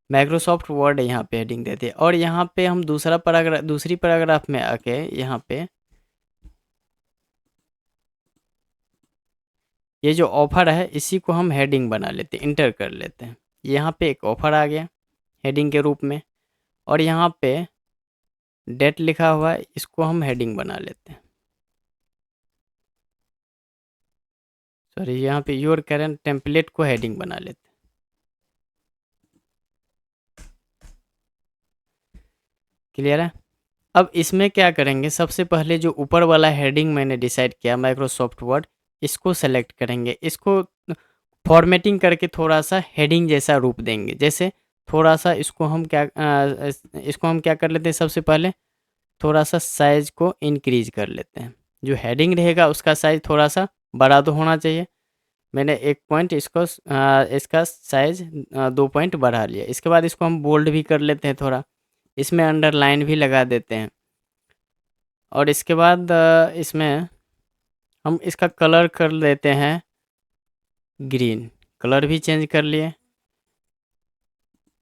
माइक्रोसॉफ्ट वर्ड, यहाँ पे हेडिंग देते हैं। और यहाँ पे हम दूसरी पैराग्राफ में आके यहाँ पे ये जो ऑफर है इसी को हम हेडिंग बना लेते हैं, इंटर कर लेते हैं। यहाँ पे एक ऑफर आ गया हेडिंग के रूप में, और यहाँ पे डेट लिखा हुआ है, इसको हम हेडिंग बना लेते हैं। सॉरी, यहाँ पे योर करंट टेम्पलेट को हेडिंग बना लेते हैं। क्लियर है? अब इसमें क्या करेंगे, सबसे पहले जो ऊपर वाला हेडिंग मैंने डिसाइड किया माइक्रोसॉफ्ट वर्ड, इसको सेलेक्ट करेंगे। इसको फॉर्मेटिंग करके थोड़ा सा हेडिंग जैसा रूप देंगे। जैसे थोड़ा सा इसको हम क्या कर लेते हैं, सबसे पहले थोड़ा सा साइज को इंक्रीज कर लेते हैं। जो हेडिंग रहेगा उसका साइज थोड़ा सा बड़ा तो होना चाहिए। मैंने 1 पॉइंट इसका साइज 2 पॉइंट बढ़ा लिया। इसके बाद इसको हम बोल्ड भी कर लेते हैं थोड़ा, इसमें अंडरलाइन भी लगा देते हैं। और इसके बाद इसमें हम इसका कलर कर लेते हैं ग्रीन, कलर भी चेंज कर लिए।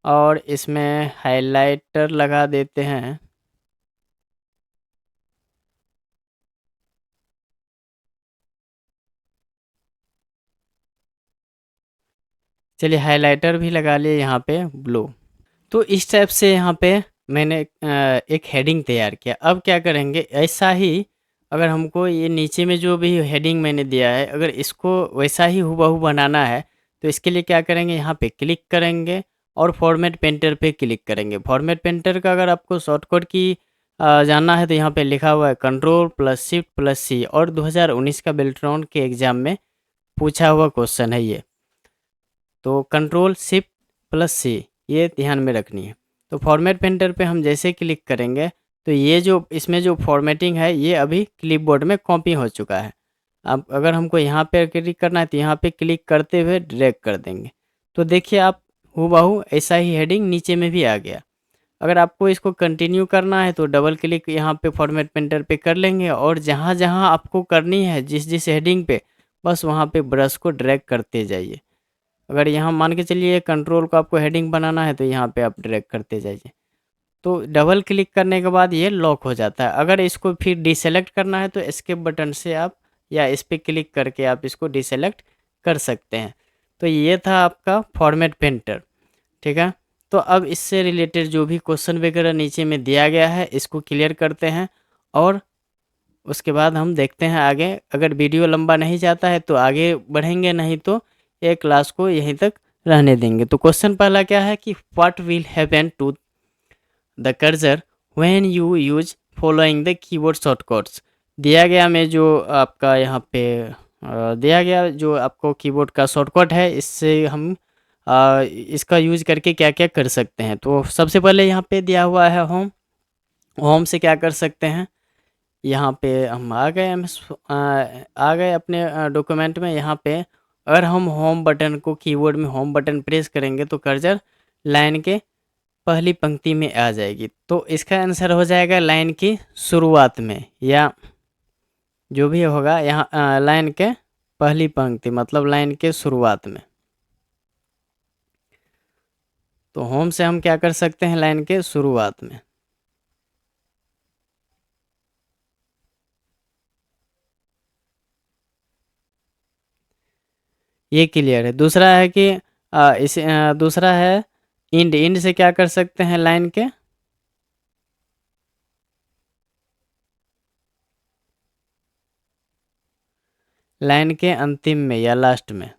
और इसमें हाइलाइटर लगा देते हैं। चलिए हाइलाइटर भी लगा लिए यहाँ पे ब्लू। तो इस टाइप से यहाँ पे मैंने एक हेडिंग तैयार किया। अब क्या करेंगे, ऐसा ही अगर हमको ये नीचे में जो भी हेडिंग मैंने दिया है, अगर इसको वैसा ही हूबहू बनाना है तो इसके लिए क्या करेंगे, यहाँ पे क्लिक करेंगे और फॉर्मेट पेंटर पे क्लिक करेंगे। फॉर्मेट पेंटर का अगर आपको शॉर्टकट की जानना है तो यहाँ पे लिखा हुआ है Ctrl+Shift+C, और 2019 का बेल्ट्रॉन के एग्ज़ाम में पूछा हुआ क्वेश्चन है ये। तो Ctrl+Shift+C ये ध्यान में रखनी है। तो फॉर्मेट पेंटर पे हम जैसे क्लिक करेंगे तो ये जो इसमें जो फॉर्मेटिंग है ये अभी क्लिपबोर्ड में कॉपी हो चुका है। अब अगर हमको यहाँ पे क्लिक करना है तो यहाँ पे क्लिक करते हुए ड्रैग कर देंगे। तो देखिए आप हूबहू ऐसा ही हेडिंग नीचे में भी आ गया। अगर आपको इसको कंटिन्यू करना है तो डबल क्लिक यहाँ पे फॉर्मेट पेंटर पे कर लेंगे, और जहाँ जहाँ आपको करनी है जिस जिस हेडिंग पे, बस वहाँ पे ब्रश को ड्रैग करते जाइए। अगर यहाँ मान के चलिए कंट्रोल को आपको हेडिंग बनाना है तो यहाँ पे आप ड्रैग करते जाइए। तो डबल क्लिक करने के बाद ये लॉक हो जाता है। अगर इसको फिर डिसेलेक्ट करना है तो एस्केप बटन से आप या इस पर क्लिक करके आप इसको डिसेलेक्ट कर सकते हैं। तो ये था आपका फॉर्मेट पेंटर, ठीक है। तो अब इससे रिलेटेड जो भी क्वेश्चन वगैरह नीचे में दिया गया है इसको क्लियर करते हैं, और उसके बाद हम देखते हैं आगे। अगर वीडियो लंबा नहीं जाता है तो आगे बढ़ेंगे, नहीं तो ये क्लास को यहीं तक रहने देंगे। तो क्वेश्चन पहला क्या है कि what will happen to the cursor when you use following the keyboard shortcuts. दिया गया में जो आपका यहाँ पे दिया गया जो आपको कीबोर्ड का शॉर्टकट है, इससे हम इसका यूज करके क्या क्या कर सकते हैं। तो सबसे पहले यहाँ पे दिया हुआ है होम। होम से क्या कर सकते हैं, यहाँ पे हम आ गए आ गए अपने डॉक्यूमेंट में। यहाँ पे अगर हम होम बटन को कीबोर्ड में होम बटन प्रेस करेंगे तो कर्सर लाइन के पहली पंक्ति में आ जाएगी। तो इसका आंसर हो जाएगा लाइन की शुरुआत में, या जो भी होगा यहाँ लाइन के पहली पंक्ति मतलब लाइन के शुरुआत में। तो होम से हम क्या कर सकते हैं, लाइन के शुरुआत में। ये क्लियर है। दूसरा है कि दूसरा है इंड। इंड से क्या कर सकते हैं, लाइन के अंतिम में या लास्ट में।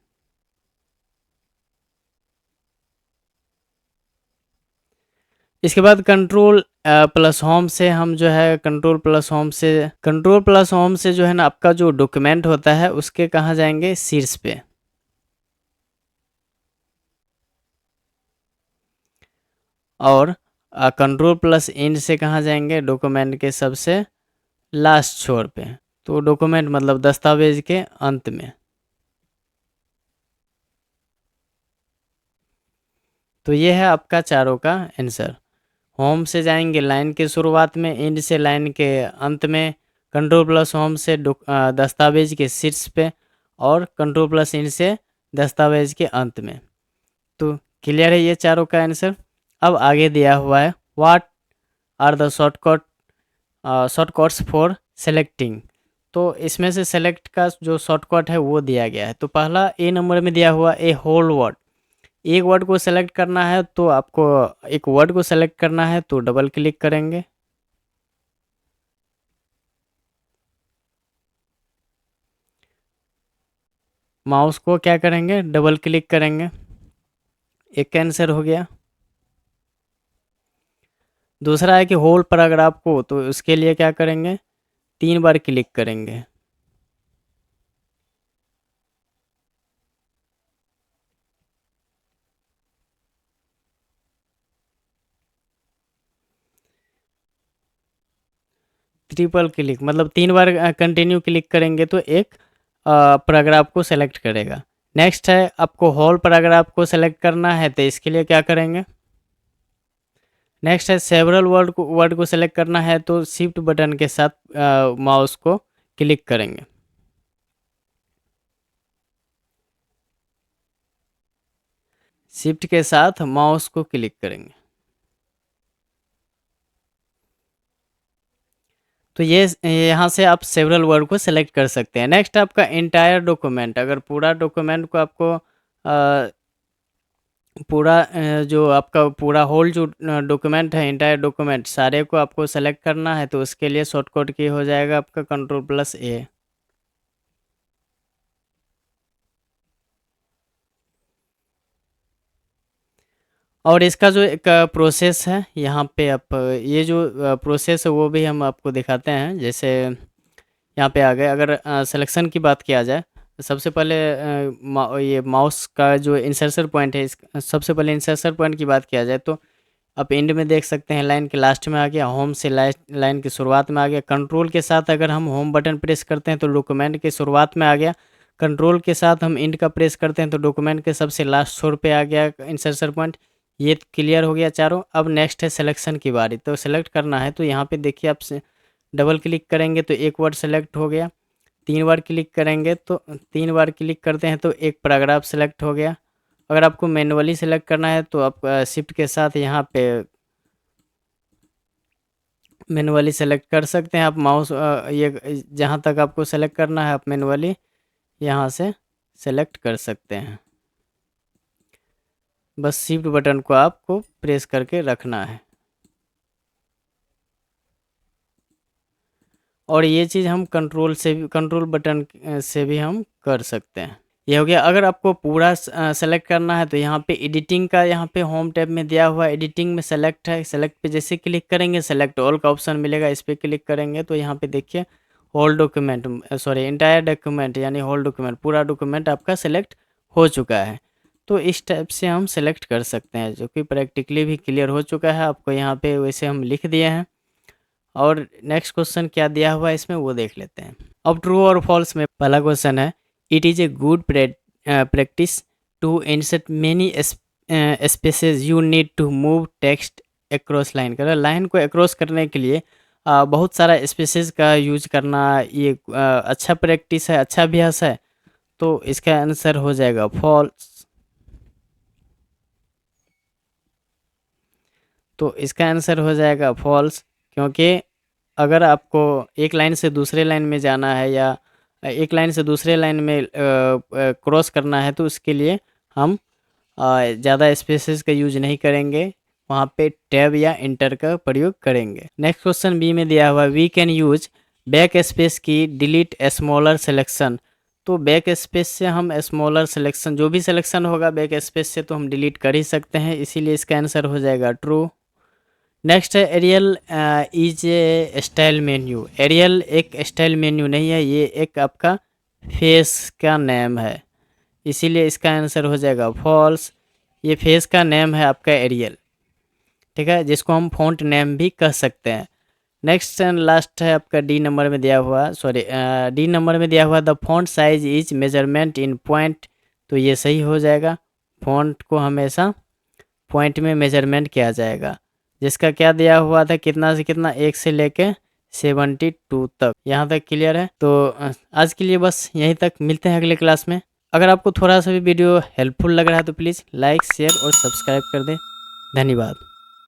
इसके बाद कंट्रोल प्लस होम से हम जो है कंट्रोल प्लस होम से जो है ना आपका जो डॉक्यूमेंट होता है उसके कहाँ जाएंगे, शीर्ष पे। और कंट्रोल प्लस इंड से कहाँ जाएंगे, डॉक्यूमेंट के सबसे लास्ट छोर पे। तो डॉक्यूमेंट मतलब दस्तावेज के अंत में। तो ये है आपका चारों का आंसर। होम से जाएंगे लाइन के शुरुआत में, इंड से लाइन के अंत में, कंट्रोल प्लस होम से दस्तावेज के शीर्ष पे, और कंट्रोल प्लस इंड से दस्तावेज के अंत में। तो क्लियर है ये चारों का आंसर। अब आगे दिया हुआ है what are the shortcuts for selecting. तो इसमें से सेलेक्ट का जो शॉर्टकट है वो दिया गया है। तो पहला ए नंबर में दिया हुआ ए होल वर्ड। एक वर्ड को सेलेक्ट करना है तो आपको एक वर्ड को सेलेक्ट करना है तो डबल क्लिक करेंगे, माउस को क्या करेंगे, डबल क्लिक करेंगे, एक आंसर हो गया। दूसरा है कि होल पैराग्राफ को, तो उसके लिए क्या करेंगे, 3 बार क्लिक करेंगे। ट्रिपल क्लिक मतलब 3 बार कंटिन्यू क्लिक करेंगे तो एक पैराग्राफ को सेलेक्ट करेगा। नेक्स्ट है आपको होल पैराग्राफ को सेलेक्ट करना है तो इसके लिए क्या करेंगे, नेक्स्ट है सेवरल वर्ड को सेलेक्ट करना है तो शिफ्ट बटन के साथ माउस को क्लिक करेंगे। शिफ्ट के साथ माउस को क्लिक करेंगे। तो ये यहाँ से आप सेवरल वर्ड को सेलेक्ट कर सकते हैं। नेक्स्ट आपका इंटायर डॉक्यूमेंट, अगर पूरा डॉक्यूमेंट को आपको जो आपका पूरा होल जो डॉक्यूमेंट है, इंटायर डॉक्यूमेंट सारे को आपको सेलेक्ट करना है तो उसके लिए शॉर्टकट की हो जाएगा आपका कंट्रोल प्लस ए। और इसका जो एक प्रोसेस है यहाँ पे आप ये जो प्रोसेस है वो भी हम आपको दिखाते हैं। जैसे यहाँ पे आ गए, अगर सिलेक्शन की बात किया जाए तो सबसे पहले ये माउस का जो इंसर्शन पॉइंट है, सबसे पहले इंसर्शन पॉइंट की बात किया जाए तो आप एंड में देख सकते हैं, लाइन के लास्ट में आ गया, होम से लाइन की शुरुआत में आ गया। कंट्रोल के साथ अगर हम होम बटन प्रेस करते हैं तो डॉक्यूमेंट के शुरुआत में आ गया। कंट्रोल के साथ हम एंड का प्रेस करते हैं तो डॉक्यूमेंट के सबसे लास्ट छोर पे आ गया इंसर्शन पॉइंट। ये क्लियर हो गया चारों। अब नेक्स्ट है सिलेक्शन की बारी। तो सेलेक्ट करना है तो यहाँ पे देखिए आप डबल क्लिक करेंगे तो एक वर्ड सेलेक्ट हो गया। 3 बार क्लिक करेंगे तो 3 बार क्लिक करते हैं तो एक पैराग्राफ सेलेक्ट हो गया। अगर आपको मैनुअली सेलेक्ट करना है तो आप शिफ्ट के साथ यहाँ पे मैनुअली सेलेक्ट कर सकते हैं। आप माउस ये जहाँ तक आपको सेलेक्ट करना है आप मैनुअली यहाँ से सेलेक्ट कर सकते हैं। बस शिफ्ट बटन को आपको प्रेस करके रखना है। और ये चीज़ हम कंट्रोल बटन से भी हम कर सकते हैं। ये हो गया। अगर आपको पूरा सेलेक्ट करना है तो यहाँ पे एडिटिंग का, यहाँ पे होम टैब में दिया हुआ एडिटिंग में सेलेक्ट है। सेलेक्ट पे जैसे क्लिक करेंगे सेलेक्ट ऑल का ऑप्शन मिलेगा, इस पर क्लिक करेंगे तो यहाँ पे देखिए whole document, sorry entire document यानी होल डॉक्यूमेंट, पूरा डॉक्यूमेंट आपका सेलेक्ट हो चुका है। तो इस टाइप से हम सेलेक्ट कर सकते हैं, जो कि प्रैक्टिकली भी क्लियर हो चुका है आपको यहाँ पे, वैसे हम लिख दिए हैं। और नेक्स्ट क्वेश्चन क्या दिया हुआ है इसमें वो देख लेते हैं। अब ट्रू और फॉल्स में पहला क्वेश्चन है, it is a good practice to insert many spaces you need to move text across line. कर लाइन को अक्रॉस करने के लिए बहुत सारा स्पेसेस का यूज करना ये अच्छा प्रैक्टिस है, अच्छा अभ्यास है। तो इसका आंसर हो जाएगा फॉल्स। तो इसका आंसर हो जाएगा फॉल्स, क्योंकि अगर आपको एक लाइन से दूसरे लाइन में जाना है या एक लाइन से दूसरे लाइन में क्रॉस करना है तो उसके लिए हम ज़्यादा स्पेसेस का यूज नहीं करेंगे, वहाँ पे टैब या इंटर का प्रयोग करेंगे। नेक्स्ट क्वेश्चन बी में दिया हुआ, we can use back space key delete smaller selection. तो बैक स्पेस से हम स्मॉलर सिलेक्शन, जो भी सिलेक्शन होगा बैक स्पेस से तो हम डिलीट कर ही सकते हैं, इसीलिए इसका आंसर हो जाएगा ट्रू। नेक्स्ट है Arial is a style menu. Arial एक स्टाइल मेन्यू नहीं है, ये एक आपका फेस का नेम है, इसीलिए इसका आंसर हो जाएगा फॉल्स। ये फेस का नेम है आपका एरियल, ठीक है, जिसको हम फॉन्ट नेम भी कह सकते हैं। नेक्स्ट एंड लास्ट है आपका डी नंबर में दिया हुआ, सॉरी डी नंबर में दिया हुआ, the font size is measurement in point. तो ये सही हो जाएगा, फॉन्ट को हमेशा पॉइंट में मेजरमेंट किया जाएगा, जिसका क्या दिया हुआ था, कितना से कितना, 1 से लेके 72 तक। यहाँ तक क्लियर है। तो आज के लिए बस यहीं तक, मिलते हैं अगले क्लास में। अगर आपको थोड़ा सा भी वीडियो हेल्पफुल लग रहा है तो प्लीज़ लाइक, शेयर और सब्सक्राइब कर दें। धन्यवाद।